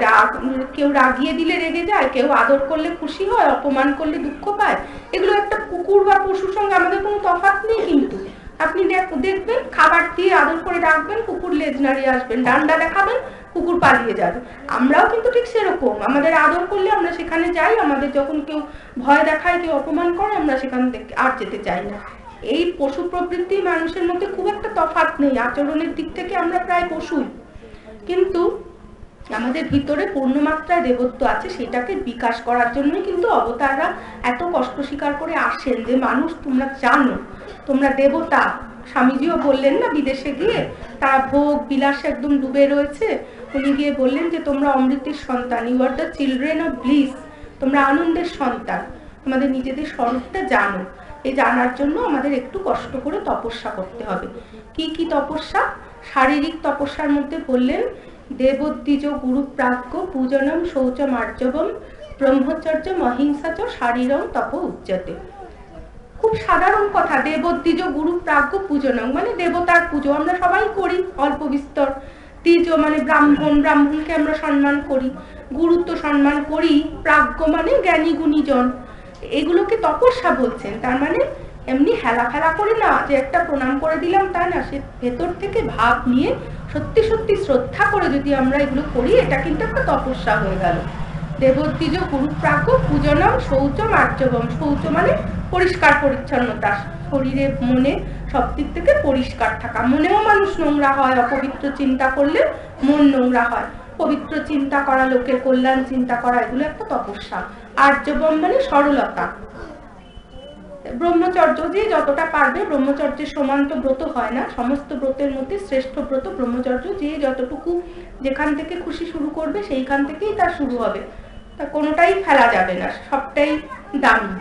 কেউ রাগিয়ে দিলে রেগে যায়, কেউ আদর করলে খুশি হয়, অপমান করলে দুঃখ পায়। এগুলো একটা কুকুর বা পশুর সঙ্গে আমাদের কোনো তফাৎ নেই। কিন্তু আপনি দেখবেন, খাবার দিয়ে আদর করে ডাকবেন, কুকুর লেজ নাড়িয়ে আসবেন, ডান্ডা দেখাবেন, কুকুর পালিয়ে যাবে। আমরাও কিন্তু ঠিক সেরকম, আমাদের আদর করলে আমরা সেখানে যাই, আমাদের যখন কেউ ভয় দেখায়, কেউ অপমান করে, আমরা সেখান থেকে আর যেতে চাই না। এই পশু প্রবৃত্তি মানুষের মধ্যে খুব একটা তফাৎ নেই, আচরণের দিক থেকে আমরা প্রায় পশুই। কিন্তু আমাদের ভিতরে পূর্ণমাত্রায় দেবত্ব আছে, সেটাকে বিকাশ করার জন্যই কিন্তু অবতাররা এত কষ্ট স্বীকার করে আসেন, যে মানুষ তোমরা জানো তোমরা দেবতা। স্বামীজিও বললেন না বিদেশে গিয়ে, তারা ভোগ বিলাসে একদম ডুবে রয়েছে, উনি গিয়ে বললেন যে তোমরা অমৃতের সন্তান, you are the children of bliss, তোমরা আনন্দের সন্তান, তোমাদের নিজেদের স্বরূপটা জানো। এই জানার জন্য আমাদের একটু কষ্ট করে তপস্যা করতে হবে। কি কি তপস্যা? শারীরিক তপস্যার মধ্যে বললেন দেবদ্বিজ গুরু প্রাজ্ঞ পূজনম শৌচম আর্জবম ব্রহ্মচর্য অহিংসাচ শারীরম তপ উচ্যতে। খুব সাধারণ কথা, দেবদ্বিজ গুরু প্রাজ্ঞ পূজনম মানে দেবতার পুজো আমরা সবাই করি অল্প বিস্তর। দ্বিজ মানে ব্রাহ্মণ, ব্রাহ্মণকে আমরা সম্মান করি, গুরুত্ব সম্মান করি, প্রাজ্ঞ মানে জ্ঞানী গুণীজন। এগুলোকে তপস্যা বলছেন। তার মানে এমনি হেলা ফেলা করে না যে একটা প্রণাম করে দিলাম তা না, সে ভেতর থেকে ভাব নিয়ে সত্যি সত্যি শ্রদ্ধা করে যদি আমরা এগুলো করি, এটা কিন্তু একটা তপস্যা হয়ে গেল। দেবদ্বিজ গুরু প্রাজ্ঞ পূজনম শৌচম আর্জবম। শৌচ মানে পরিষ্কার পরিচ্ছন্নতা, শরীরে মনে সব দিক থেকে পরিষ্কার থাকা। মনেও মানুষ নোংরা হয়, অপবিত্র চিন্তা করলে মন নোংরা হয়। পবিত্র চিন্তা করা, লোকের কল্যাণ চিন্তা করা, এগুলো একটা তপস্যা। আর্জবম মানে সরলতা। ব্রহ্মচর্য যে যতটা পারবে, ব্রহ্মচর্যের সমান তো ব্রত হয় না, সমস্ত ব্রতের মধ্যে শ্রেষ্ঠ ব্রত ব্রহ্মচর্য। যে যতটুকু যেখান থেকে খুশি শুরু করবে সেইখান থেকেই তার শুরু হবে, তা কোনোটাই ফেলা যাবে না, সবটাই দামি,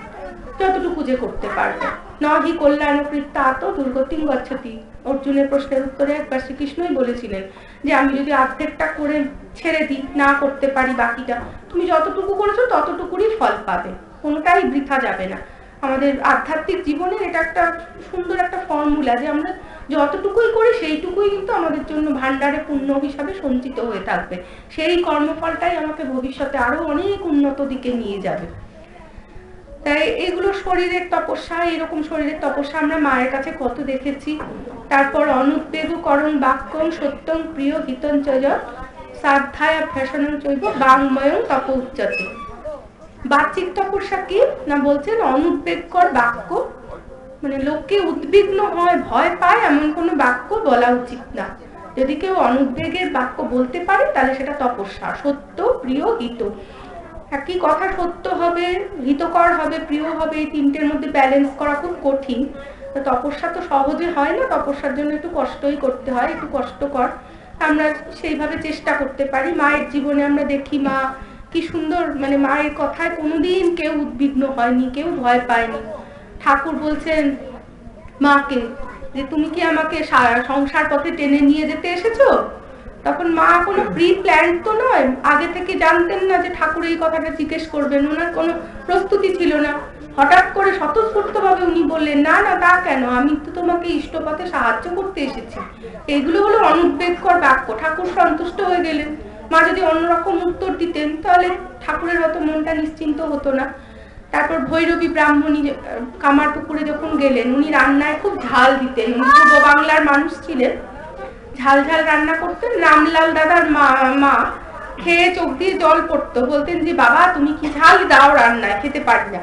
যতটুকু যে করতে পারবে। নহি কল্যাণ কৃত্যাত দুর্গতিং গচ্ছতি। অর্জুনের প্রশ্নের উত্তরে একবার শ্রীকৃষ্ণই বলেছিলেন যে আমি যদি অর্ধেকটা করে ছেড়ে দিই, না করতে পারি বাকিটা, তুমি যতটুকু করেছো ততটুকুরই ফল পাবে, কোনোটাই বৃথা যাবে না। আমাদের আধ্যাত্মিক জীবনের এটা একটা সুন্দর একটা ফর্মুলা, যে আমরা যতটুকুই করি সেইটুকুই কিন্তু আমাদের জন্য ভান্ডারে পুণ্য হিসাবে সঞ্চিত হয়ে থাকবে। সেই কর্মফলটাই আমাকে ভবিষ্যতে আরো অনেক উন্নত দিকে নিয়ে যাবে। তাই এগুলো শরীরের তপস্যা। এরকম শরীরের তপস্যা আমরা মায়ের কাছে কত দেখেছি। তারপর অনুদ্বেগকরণ বাক্যং সত্যং প্রিয় হিতঞ্চয় সাধ্যায় ফ্যাশনং চৈব বাংময়ং তপ উচ্চতে। বাচিক তপস্যা কি না বলছেন অনুদ্বেগকর বাক্য, মানে লোককে উদ্বিগ্ন হয়, ভয় পায় এমন কোনো বাক্য বলা উচিত না। যদি কেউ অনুদ্বেগের বাক্য বলতে পারে তাহলে সেটা তপস্যা। সত্য, প্রিয়, হিত, একই কথা, সত্য হবে, হিতকর হবে, প্রিয় হবে, এই তিনটের মধ্যে ব্যালেন্স করা খুব কঠিন। তপস্যা তো সহজে হয় না, তপস্যার জন্য একটু কষ্টই করতে হয়, একটু কষ্টকর। আমরা সেইভাবে চেষ্টা করতে পারি। মায়ের জীবনে আমরা দেখি মা কি সুন্দর, মানে মায়ের কথায় কোনোদিন কেউ উদ্বিগ্ন হয়নি, কেউ ভয় পায়নি। ঠাকুর বলছেন মাকে যে তুমি কি আমাকে সংসার পথে টেনে নিয়ে যেতে এসেছো? তখন মা কোনো প্রি প্ল্যান তো নয়, আগে থেকে জানতেন না যে ঠাকুর এই কথাটা জিজ্ঞেস করবেন, ওনার কোনো প্রস্তুতি ছিল না। হঠাৎ করে স্বতঃস্ফূর্তভাবে উনি বললেন না না তা কেন, আমি তো তোমাকে ইষ্টপথে সাহায্য করতে এসেছি। এগুলো হলো অনুদ্বেগকর বাক্য। ঠাকুর সন্তুষ্ট হয়ে গেলেন। মা যদি অন্যরকম উত্তর দিতেন তাহলে ঠাকুরের হয়তো মনটা নিশ্চিন্ত হতো না। তারপর ভৈরবী ব্রাহ্মণী কামারপুকুরে যখন গেলেন, উনি রান্নায় খুব ঝাল দিতেন, উনি পূর্ব বাংলার মানুষ ছিলেন, ঝাল ঝাল রান্না করতেন। রামলাল দাদার মা খেয়ে চোখ দিয়ে জল পড়তো, বলতেন যে বাবা তুমি কি ঝাল দাও রান্নায়, খেতে পারি না।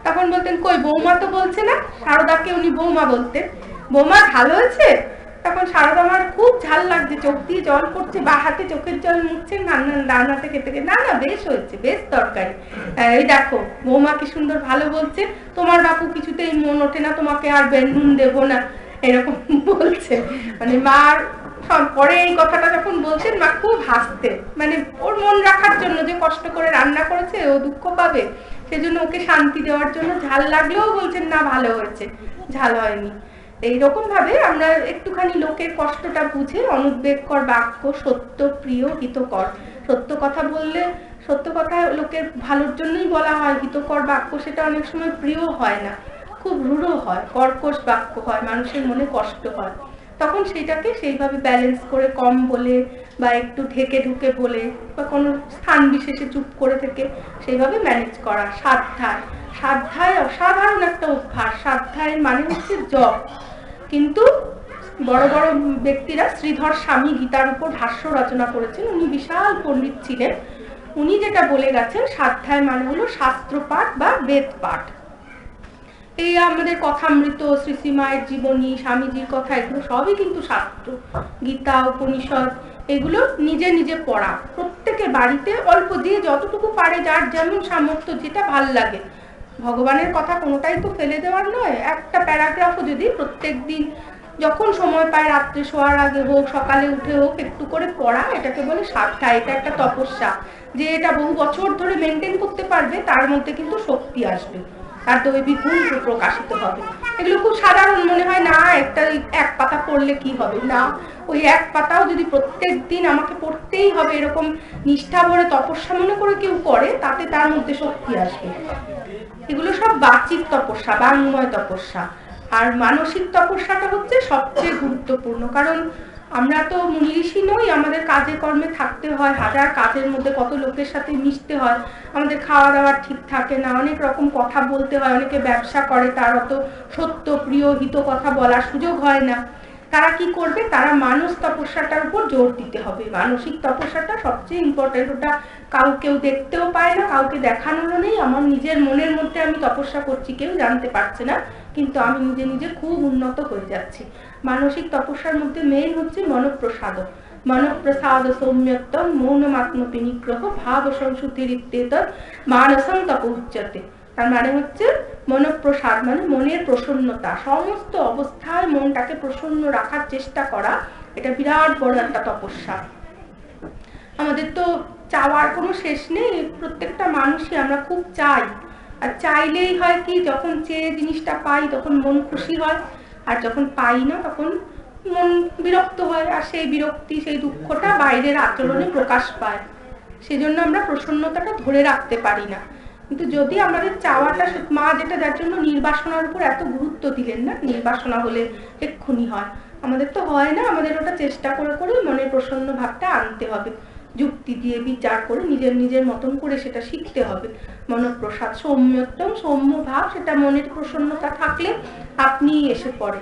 তখন বলতেন কই বৌমা তো বলছে না, সারদাকে উনি বৌমা বলতেন, বৌমা ঝাল হয়েছে? তখন সারদা আমার খুব ঝাল লাগছে, চোখ দিয়ে জল পড়ছে, বা হাতে চোখের জল মুছছেন রান্নাতে খেতে খেতে, না না বেশ হয়েছে, বেশ তরকারি, এই দেখো বৌমা কি সুন্দর ভালো বলছে, তোমার বাপু কিছুতেই মন ওঠে না, তোমাকে আর নুন দেবো না, এরকম বলছে। মানে মার পরে এই কথাটা যখন বলছেন মা খুব হাসতেন, মানে ওর মন রাখার জন্য, যে কষ্ট করে রান্না করেছে ও দুঃখ পাবে সেজন্য ওকে শান্তি দেওয়ার জন্য ঝাল লাগলেও বলছেন না ভালো হয়েছে, ঝাল হয়নি। এইরকম ভাবে আমরা একটুখানি লোকের কষ্টটা বুঝে অনুদ্বেগকর বাক্য, সত্য, প্রিয়, হিতকর। সত্য কথা বললে, সত্য কথা লোকের ভালোর জন্যই বলা হয়, হিতকর বাক্য সেটা অনেক সময় প্রিয় হয় না, খুব রূঢ় হয়, কর্কশ বাক্য হয়, মানুষের মনে কষ্ট হয়। তখন সেটাকে সেইভাবে ব্যালেন্স করে কম বলে বা একটু ঢেকে ঢুকে বলে বা কোনো স্থান বিশেষে চুপ করে থেকে সেইভাবে ম্যানেজ করা। স্বাধ্যায়, স্বাধ্যায় অসাধারণ একটা অভ্যাস। স্বাধ্যায়ের মানে হচ্ছে জপ। কিন্তু বড় বড় ব্যক্তিরা, শ্রীধর স্বামী গীতার উপর ভাষ্য রচনা করেছেন, উনি বিশাল পণ্ডিত ছিলেন। উনি যেটা বলে গেছেন, স্বাধ্যায় মানে হলো শাস্ত্র পাঠ বা বেদ পাঠ। এই আমাদের কথামৃত, শ্রী শ্রী মায়ের জীবনী, স্বামীজির কথা, এগুলো সবই কিন্তু শাস্ত্র। গীতা, উপনিষদ, এগুলো নিজে নিজে পড়া। প্রত্যেকে বাড়িতে অল্প দিয়ে যতটুকু পারে, যার যেমন সামর্থ্য, যেটা ভাল লাগে। ভগবানের কথা কোনোটাই তো ফেলে দেওয়ার নয়। একটা প্যারাগ্রাফও যদি প্রত্যেক দিন যখন সময় পায়, রাত্রে শোয়ার আগে হোক, সকালে উঠে হোক, একটু করে পড়া, এটাকে বলে সাধনা। এটা একটা তপস্যা। যে এটা বহু বছর ধরে মেনটেন করতে পারবে, তার মধ্যে কিন্তু শক্তি আসবে, তার দৈবিক গুণ প্রকাশিত হবে। এগুলো খুব সাধারণ মনে হয়, না একটা এক পাতা পড়লে কি হবে, না ওই এক পাতাও যদি প্রত্যেক দিন আমাকে পড়তেই হবে এরকম নিষ্ঠা ভরে তপস্যা মনে করে কেউ করে, তাতে তার মধ্যে শক্তি আসবে। এগুলো সব বাচিক তপস্যা, বাংময় তপস্যা। আর মানসিক তপস্যাটা হচ্ছে সবচেয়ে গুরুত্বপূর্ণ। কারণ আমরা তো মুনি ঋষি নই, আমাদের কাজে কর্মে থাকতে হয়, হাজার কাজের মধ্যে কত লোকের সাথে মিশতে হয়, আমাদের খাওয়া দাওয়া ঠিক থাকে না, অনেক রকম কথা বলতে হয়, অনেকে ব্যবসা করে, তার অত সত্য, প্রিয়, হিত কথা বলার সুযোগ হয় না। তারা কি করবে? তারা মানস তপস্যাটার উপর জোর দিতে হবে। মানসিক তপস্যাটা সবচেয়ে ইম্পর্টেন্ট। ওটা কেউ দেখতেও পায় না, কাউকে দেখানোরও নেই। আমার নিজের মনের মধ্যে আমি তপস্যা করছি, কেউ জানতে পারছে না, কিন্তু আমি নিজে নিজে খুব উন্নত হয়ে যাচ্ছি। মানসিক তপস্যার মধ্যে মেইন হচ্ছে মনঃপ্রসাদ। মনঃপ্রসাদ সৌম্যত্বম মৌনমাত্মপি নিগ্রহ ভাব সংশুদ্ধিরিত্যেতৎ মানসং তপ উচ্যতে। তার মানে হচ্ছে মনঃপ্রসাদ মানে মনের প্রসন্নতা। সমস্ত অবস্থায় মনটাকে প্রসন্ন রাখার চেষ্টা করা, এটা বিরাট বড় একটা তপস্যা। আমাদের তো চাওয়ার কোনো শেষ নেই। প্রত্যেকটা মানুষই আমরা খুব চাই, আর চাইলেই হয় কি, যখন চেয়ে জিনিসটা পাই তখন মন খুশি হয়, আর যখন পাই না তখন মন বিরক্ত হয়। আর সেই বিরক্তি, সেই দুঃখটা বাইরের আচরণে প্রকাশ পায়। সেজন্য আমরা প্রসন্নতাটা ধরে রাখতে পারি না। কিন্তু যদি আমাদের চাওয়াটা, মা যেটা যার জন্য নির্বাসনার উপর এত গুরুত্ব দিলেন না, নির্বাসনা হলে এক্ষুনি হয়, আমাদের তো হয় না। আমাদের ওটা চেষ্টা করে করে মনের প্রসন্ন ভাবটা আনতে হবে, যুক্তি দিয়ে বিচার করে নিজের নিজের মতন করে সেটা শিখতে হবে। মনঃপ্রসাদ সৌম্যত্বম, সৌম্য ভাব, সেটা মনের প্রসন্নতা থাকলে আপনি এসে পড়ে।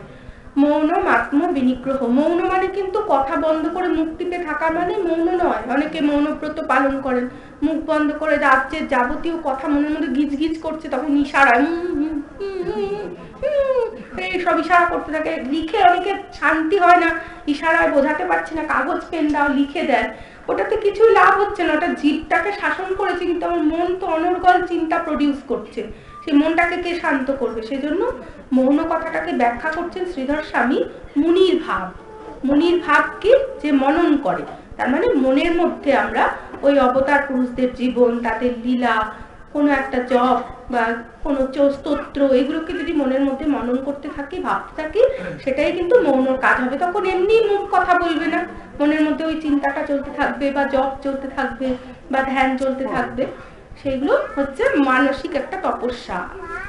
মৌনম আত্ম বিনিগ্রহ। মৌন মানে কিন্তু কথা বন্ধ করে মুখ টিপে থাকা মানে মৌন নয়। অনেকে মৌনব্রত পালন করেন, মুখ বন্ধ করে রাজ্যের যাবতীয় কথা মনের মধ্যে গিজ গিজ করছে, তখন ইশারায় সব ইশারা করতে থাকে। লিখে অনেকে শান্তি হয় না, ইশারায় বোঝাতে পারছি না, কাগজ পেন দাও, লিখে দেয়। ওটাতে কিছুই লাভ হচ্ছে না। ওটা জিভটাকে শাসন করেছে, কিন্তু আমার মন তো অনর্গল চিন্তা প্রডিউস করছে। সেই মনটাকে কে শান্ত করবে? সেজন্য মৌন কথাটাকে ব্যাখ্যা করছেন শ্রীধর স্বামী মুনির ভাব। মুনির ভাব কি? যে মনন করে। তার মানে মনের মধ্যে আমরা ওই অবতার পুরুষদের জীবন, তাদের লীলা, কোনো একটা জপ বা কোনো স্তোত্র, এগুলোকে যদি মনের মধ্যে মনন করতে থাকি, ভাবতে থাকি, সেটাই কিন্তু মৌনর কাজ হবে। তখন এমনি মুখ কথা বলবে না, মনের মধ্যে ওই চিন্তাটা চলতে থাকবে, বা জপ চলতে থাকবে, বা ধ্যান চলতে থাকবে। সেগুলো হচ্ছে মানসিক একটা তপস্যা।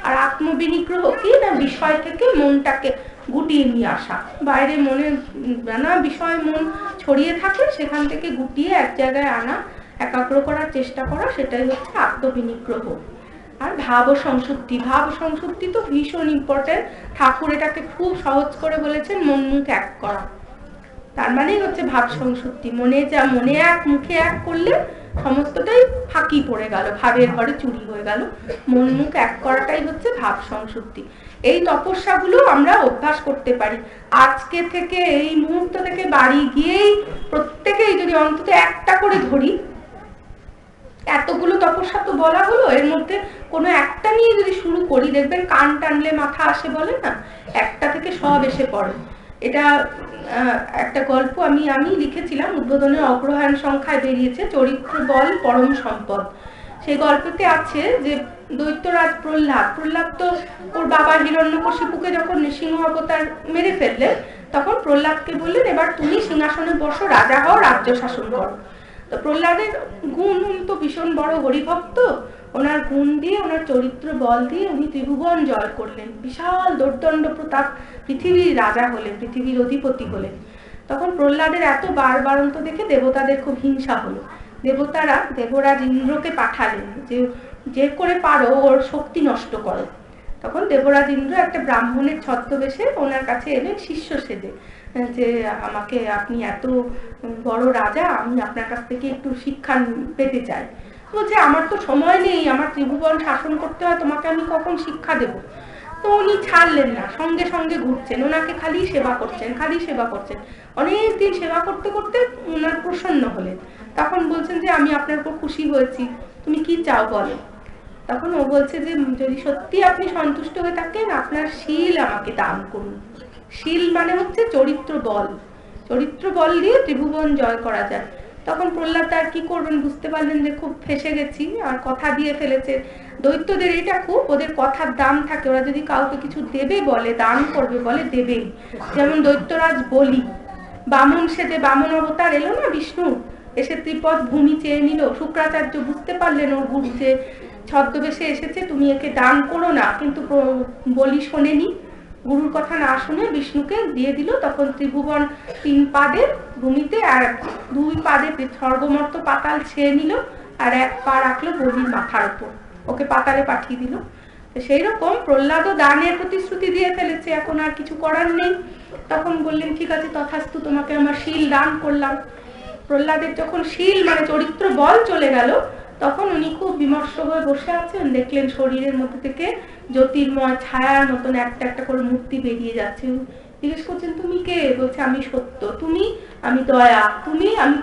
আর আত্মবিনিগ্রহ কি না? বিষয় থেকে মনটাকে গুটিয়ে নিয়ে আসা। বাইরে মনে নানা বিষয় মন ছড়িয়ে থাকে, সেখান থেকে গুটিয়ে এক জায়গায় আনা, একাগ্র করার চেষ্টা করা, সেটাই হচ্ছে আত্মবিনিগ্রহ। আর ভাব সংশুদ্ধি। ভাব সংশুদ্ধি তো ভীষণ ইম্পর্টেন্ট। ঠাকুর এটাকে খুব সহজ করে বলেছেন, মন মুখ এক করা। তার মানেই হচ্ছে ভাব সংশুদ্ধি। মনে এক মুখে এক করলে সমস্তটাই ফাঁকি পড়ে গেল, ভাবের ঘরে চুরি হয়ে গেল। মন মুখ এক করাটাই হচ্ছে ভাব সংশুদ্ধি। এই তপস্যাগুলো আমরা অভ্যাস করতে পারি। আজকে থেকে, এই মুহূর্ত থেকে বাড়ি গিয়েই প্রত্যেকেই যদি অন্তত একটা করে ধরি, এতগুলো তপস্যা তো বলা হলো, এর মধ্যে কোনো একটা নিয়ে যদি শুরু করি, দেখবেন কান টানলে মাথা আসে বলে না, একটা থেকে সব এসে পড়ে। এটা একটা গল্প আমি লিখেছিলাম, উদ্বোধনের অগ্রহায়ণ সংখ্যায় বেরিয়েছে, চরিত্র বল পরম সম্পদ। সেই গল্পতে আছে যে দৈত্যরাজ প্রহ্লাদ তো ওর বাবা হিরণ্যকশিপুকে যখন নৃসিংহ অবতার মেরে ফেললেন, তখন প্রহ্লাদকে বললেন এবার তুমি সিংহাসনে বসো, রাজা হও, রাজ্য শাসন করো। তো প্রহ্লাদের গুণ তো ভীষণ বড় হরিভক্ত, ওনার গুণ দিয়ে, ওনার চরিত্র বল দিয়ে উনি ত্রিভুবন জয় করলেন, বিশাল দোর্দণ্ড প্রতাপ, পৃথিবীর রাজা হলেন, পৃথিবীর অধিপতি হলেন। তখন প্রহ্লাদের এত বারবারন্ত দেখে দেবতাদের খুব হিংসা হলো। দেবতারা দেবরাজ ইন্দ্রকে পাঠালেন যে যে করে পারো ওর শক্তি নষ্ট করো। তখন দেবরাজ ইন্দ্র একটা ব্রাহ্মণের ছদ্মবেশে ওনার কাছে এলেন শিষ্য সেজে, যে আমাকে আপনি এত বড় রাজা, আমি আপনার কাছ থেকে একটু শিক্ষা পেতে চাই। বলছে আমার তো সময় নেই, আমার ত্রিভুবন শাসন করতে হয়, তোমাকে আমি কখন শিক্ষা দেব। তো উনি ছাড়লেন না, সঙ্গে সঙ্গে ঘুরছেন, ওনাকে খালি সেবা করছেন, খালি সেবা করছেন। অনেকদিন সেবা করতে করতে ওনার প্রসন্ন হলেন। তখন বলছেন যে আমি আপনার উপর খুশি হয়েছি, তুমি কি চাও বলো। তখন ও বলছে যে যদি সত্যি আপনি সন্তুষ্ট হয়ে থাকেন, আপনার শীল আমাকে দান করুন। শীল মানে হচ্ছে চরিত্র বল, চরিত্র বল দিয়ে ত্রিভুবন জয় করা যায়। তখন প্রহ্লাদ আর কি করবেন বুঝতে পারলেন যে খুব ফেসে গেছি, আর কথা দিয়ে ফেলেছে। দৈত্যদের এটা খুব, ওদের কথার দাম থাকে, ওরা যদি কাউকে কিছু দেবে বলে, দান করবে বলে, দেবেই। যেমন দৈত্যরাজ বলি বামন সেজে, বামন অবতার এলো না বিষ্ণু, এসে ত্রিপদ ভূমি চেয়ে নিল। শুক্রাচার্য বুঝতে পারলেন ওর গুরু যে ছদ্মবেশে এসেছে, তুমি একে দান করো না, কিন্তু বলি শোনেনি, গুরুর কথা না শুনে বিষ্ণুকে দিয়ে দিল। তখন ত্রিভুবন 3 পাদের ভূমিতে, আর 2 পাদে স্বর্গমর্ত পাতাল ছেয়ে নিল, আর 1 পা রাখলো বলির মাথার উপর, ওকে পাতালে পাঠিয়ে দিল। সেই রকম প্রহ্লাদও দানের প্রতিশ্রুতি দিয়ে ফেলেছে, এখন আর কিছু করার নেই। তখন বললেন ঠিক আছে তথাস্তু, তোমাকে আমার শীল দান করলাম। প্রহ্লাদের যখন শীল মানে চরিত্র বল চলে গেল, তখন উনি খুব বিমর্ষ হয়ে বসে আছেন। দেখলেন শরীরের মধ্যে থেকে জ্যোতির্ময় ছায়ার মতন একটা একটা করে মূর্তি বেরিয়ে যাচ্ছে। জিজ্ঞেস করছেন তুমি কে? বলছে আমি সত্য, তুমি আমি দয়া, তুমি আমি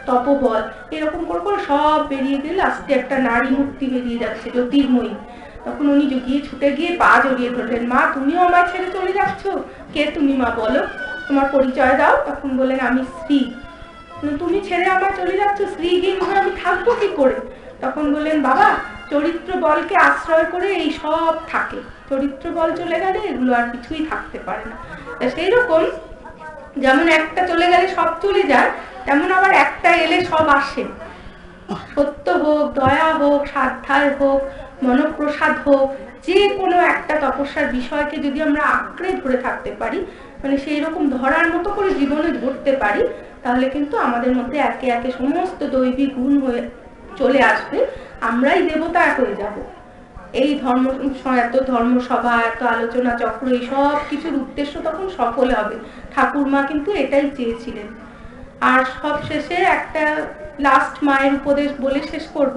তপবল। এরকম করে করে সব বেরিয়ে গেলে আস্তে একটা নারী মূর্তি বেরিয়ে যাচ্ছে জ্যোতির্ময়ী। তখন উনি গিয়ে ছুটে গিয়ে পা জড়িয়ে ধরলেন, মা তুমিও আমার ছেড়ে চলে যাচ্ছ? কে তুমি মা, বলো, তোমার পরিচয় দাও। তখন বললেন আমি স্ত্রী। তুমি ছেড়ে আমার চলে যাচ্ছ, স্ত্রীহীন হয়ে আমি থাকবো কি করে? তখন বললেন বাবা চরিত্র বলকে আশ্রয় করে এই সব থাকে, চরিত্র বল চলে গেলে এগুলো আর কিছুই থাকতে পারে না। সেই রকম যেমন একটা চলে গেলে সব চলে যায়, তেমন আবার একটা এলে সব আসে। সত্য হোক, দয়া হোক, সাধ্যায় হোক, মনপ্রসাদ হোক, যে কোনো একটা তপস্যার বিষয়কে যদি আমরা আঁকড়ে ধরে থাকতে পারি, মানে সেই রকম ধরার মতো করে জীবনে ধরতে পারি, তাহলে কিন্তু আমাদের মধ্যে একে একে সমস্ত দৈবিক গুণ হয়ে চলে আসবে, আমরাই দেবতা হয়ে যাব। এই এত ধর্মসভা, এত আলোচনা চক্র, এই সব কিছুর উদ্দেশ্য তখন সফল হবে। ঠাকুরমা কিন্তু এটাই চেয়েছিলেন। আর সব শেষে একটা লাস্ট মায়ের উপদেশ বলে শেষ করব।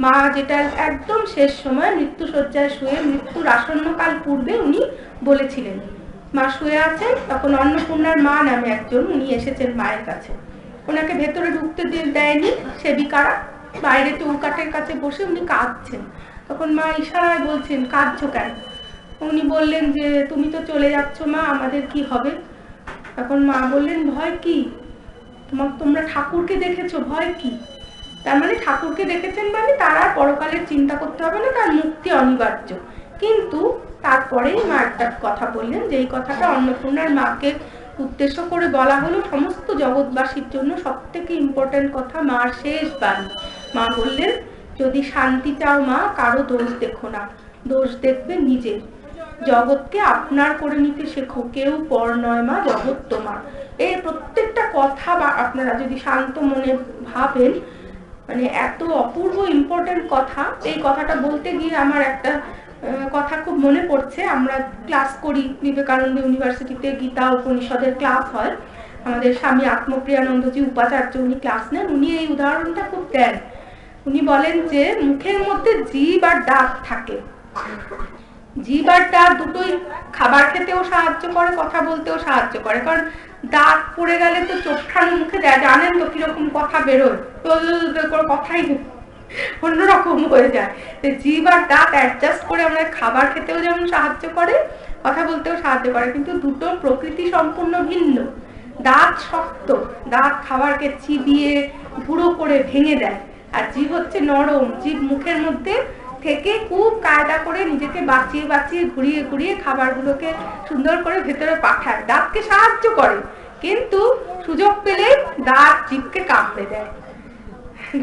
মা যেটা একদম শেষ সময় মৃত্যুশয্যায় শুয়ে, মৃত্যুর আসন্নকাল পূর্বে উনি বলেছিলেন, মা শুয়ে আছেন, তখন অন্নপূর্ণার মা নামে একজন উনি এসেছেন মায়ের কাছে। ওনাকে ভেতরে ঢুকতে দেয়নি সেবিকারা, বাইরে চৌকাঠের কাছে বসে উনি কাঁদছেন। তখন মা ইশারায় বলছেন কাঁদছো কেন? উনি বললেন যে তুমি তো চলে যাচ্ছ মা, আমাদের কি হবে? তখন মা বললেন ভয় কি? তোমরা ঠাকুরকে দেখেছো, ভয় কি? তার মানে ঠাকুরকে দেখেছেন মানে তার আর পরকালের চিন্তা করতে হবে না, তার মুক্তি অনিবার্য। কিন্তু তারপরেই মা একটা কথা বললেন, যে এই কথাটা অন্নপূর্ণার মাকে উদ্দেশ্য করে বলা হলো, সমস্ত জগৎবাসীর জন্য সব থেকে ইম্পর্টেন্ট কথা, মার শেষ বাণী। মা বললেন যদি শান্তি চাও মা, কারো দোষ দেখো না, দোষ দেখবে নিজের। জগৎকে আপনার করে নিতে শেখো, কেউ পর নয় মা, জগৎ তোমার। এই প্রত্যেকটা কথা বা আপনারা যদি শান্ত মনে ভাবেন, মানে এত অপূর্ব ইম্পর্টেন্ট কথা। এই কথাটা বলতে গিয়ে আমার একটা কথা খুব মনে পড়ছে। আমরা ক্লাস করি বিবেকানন্দ ইউনিভার্সিটিতে, গীতা উপনিষদের ক্লাস হয়। আমাদের স্বামী আত্মপ্রিয়ানন্দজি উপাচার্য উনি ক্লাস নেন, উনি এই উদাহরণটা খুব দেন। উনি বলেন যে মুখের মধ্যে জিভ আর দাঁত থাকে, জিভ আর দাঁত দুটোই খাবার খেতেও সাহায্য করে, কথা বলতেও সাহায্য করে। কারণ দাঁত পড়ে গেলে তো চোখখানো মুখে দেয়, জানেন তো কিরকম কথা বেরোয়, কথাই অন্যরকম হয়ে যায়। জিভ আর দাঁত অ্যাডজাস্ট করে আমরা খাবার খেতেও যেমন সাহায্য করে, কথা বলতেও সাহায্য করে, কিন্তু দুটো প্রকৃতি সম্পূর্ণ ভিন্ন। দাঁত শক্ত, দাঁত খাবারকে চিবিয়ে গুঁড়ো করে ভেঙে দেয়, আর জীব হচ্ছে নরম, জীব মুখের মধ্যে থেকে খুব কায়দা করে নিজেকে বাঁচিয়ে বাঁচিয়ে ঘুরিয়ে ঘুরিয়ে খাবারগুলোকে সুন্দর করে ভেতরে পাঠায়, দাঁতকে সাহায্য করে, কিন্তু সুযোগ পেলে দাঁত জীবকে কামড়ে দেয়।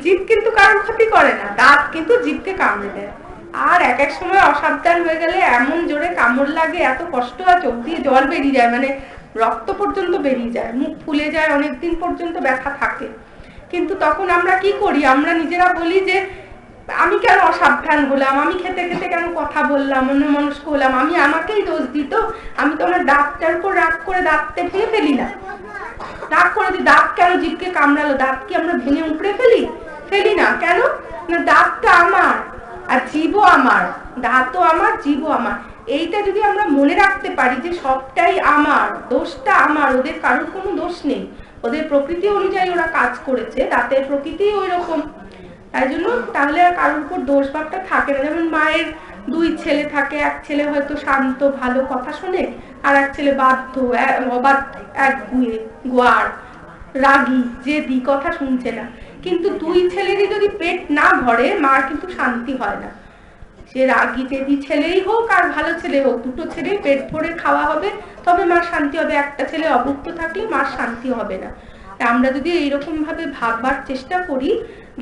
জীব কিন্তু কারোর ক্ষতি করে না, দাঁত কিন্তু জীবকে কামড়ে দেয়। আর এক এক সময় অসাবধান হয়ে গেলে এমন জোরে কামড় লাগে, এত কষ্ট হয়, চোখ দিয়ে জল বেরিয়ে যায়, মানে রক্ত পর্যন্ত বেরিয়ে যায়, মুখ ফুলে যায়, অনেকদিন পর্যন্ত ব্যথা থাকে। কিন্তু তখন আমরা কি করি, আমরা নিজেরা বলি যে আমি কেন অসাবধান হলাম, আমি খেতে খেতে কেন কথা বললাম, অন্যমনস্ক হলাম, আমি আমাকেই দোষ দিত, আমি তো আমার দাঁতটার উপর রাগ করে দাঁতটা ভেঙে ফেলি না, রাগ করে যে দাঁত কেন জীবকে কামড়ালো, দাঁত কি আমরা ভেঙে উপড়ে ফেলি? ফেলি না। কেন না, দাঁতটা আমার আর জীবও আমার, দাঁতও আমার, জীবও আমার। এইটা যদি আমরা মনে রাখতে পারি যে সবটাই আমার, দোষটা আমার, ওদের কারোর কোনো দোষ নেই, ওদের প্রকৃতি অনুযায়ী ওরা কাজ করেছে, দাঁতের প্রকৃতি ওই রকম, তাই জন্য তাহলে আর কারোর উপর দোষ ভাবটা থাকে না। যেমন মায়ের দুই ছেলে থাকে, এক ছেলে হয়তো শান্ত ভালো কথা শোনে, আর এক ছেলে বাধ্য অবাধ্য, একগুঁয়ে গোয়ার রাগী জেদি, কথা শুনছে না। কিন্তু দুই ছেলেরই যদি পেট না ভরে মার কিন্তু শান্তি হয় না। সে রাগী জেদি ছেলেই হোক আর ভালো ছেলে হোক, দুটো ছেলে পেট ভরে খাওয়া হবে তবে মার শান্তি হবে, একটা ছেলে অভুক্ত থাকলে মার শান্তি হবে না। আমরা যদি এইরকম ভাবে ভাববার চেষ্টা করি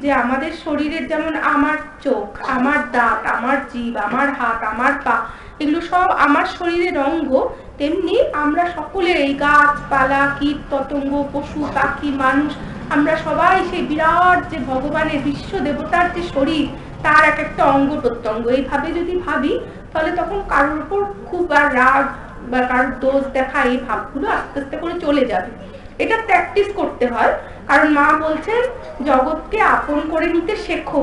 যে আমাদের শরীরের যেমন আমার চোখ, আমার দাঁত, আমার জিভ, আমার হাত, আমার পা, এগুলো সব আমার শরীরের অঙ্গ, তেমনি আমরা সকলে এই গাছপালা, কীট পতঙ্গ, পশু পাখি, মানুষ, আমরা সবাই সেই বিরাট যে ভগবানের বিশ্ব দেবতার যে শরীর, তার এক একটা অঙ্গ প্রত্যঙ্গ। এইভাবে যদি ভাবি তাহলে তখন কারোর উপর খুব আর রাগ বা কারোর দোষ দেখা এই ভাবগুলো আস্তে আস্তে করে চলে যাবে। এটা প্র্যাকটিস করতে হয়, কারণ মা বলছেন জগৎকে আপন করে নিতে শেখো।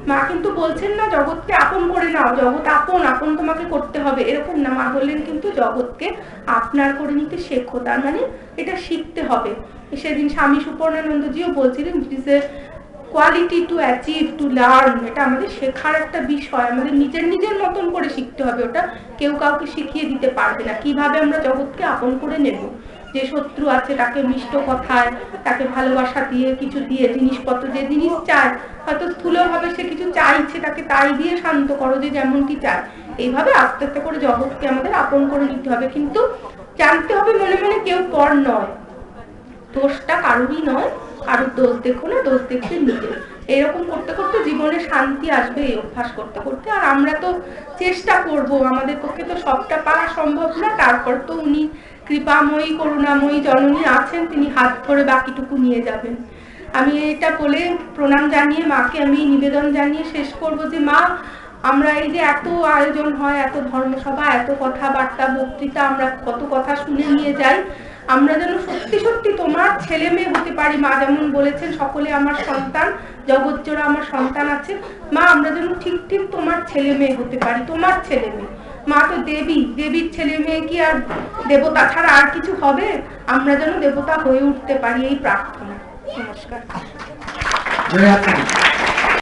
মা কিন্তু বলছেন না জগৎকে আপন করে নাও, জগৎ আপন, আপন তোমাকে করতে হবে, এরকম না। মা বললেন কিন্তু জগৎকে আপনার করে নিতে শেখো, তার মানে এটা শিখতে হবে। সেদিন স্বামী সুপর্ণানন্দজিও বলছিলেন quality to achieve, to learn, এটা আমাদের শেখার একটা বিষয়, আমাদের নিজের নিজের মতন করে শিখতে হবে, ওটা কেউ কাউকে শিখিয়ে দিতে পারবে না। কিভাবে আমরা জগৎকে আপন করে নেব, যে শত্রু আছে তাকে মিষ্ট কথায়, তাকে ভালোবাসা দিয়ে, কিছু দিয়ে, জিনিসপত্র, যে জিনিস চায়, হয়তো স্থূলভাবে সে কিছু চাইছে, তাকে তাই দিয়ে শান্ত করো যে যেমনটি চায়। এইভাবে আস্তে আস্তে করে জগৎকে আমাদের আপন করে নিতে হবে, কিন্তু জানতে হবে মনে মনে কেউ পর নয়, দোষটা কারোরই নয়, কারোর দোষ দেখো না, দোষ দেখতে নিজে। এরকম করতে করতে জীবনে শান্তি আসবে, এই অভ্যাস করতে করতে। আর আমরা তো চেষ্টা করব, আমাদের পক্ষে তো সবটা পারা সম্ভব না, তারপর তো উনি কৃপাময়ী করুণাময়ী জননী আছেন, তিনি হাত ধরে বাকিটুকু নিয়ে যাবেন। আমি এটা বলে প্রণাম জানিয়ে মাকে আমি নিবেদন জানিয়ে শেষ করব যে মা, আমরা এই যে এত আয়োজন হয়, এত ধর্মসভা, এত কথাবার্তা, বক্তৃতা, আমরা কত কথা শুনে নিয়ে যাই, আমরা যেন সত্যি সত্যি তোমার ছেলে মেয়ে হতে পারি। মা যেমন বলেছেন সকলে আমার সন্তান, জগৎ জোড়া আমার সন্তান আছে, মা আমরা যেন ঠিক ঠিক তোমার ছেলে মেয়ে হতে পারি, তোমার ছেলে মেয়ে। মা তো দেবী, দেবীর ছেলে মেয়ে কি আর দেবতা ছাড়া আর কিছু হবে? আমরা যেন দেবতা হয়ে উঠতে পারি, এই প্রার্থনা। নমস্কার।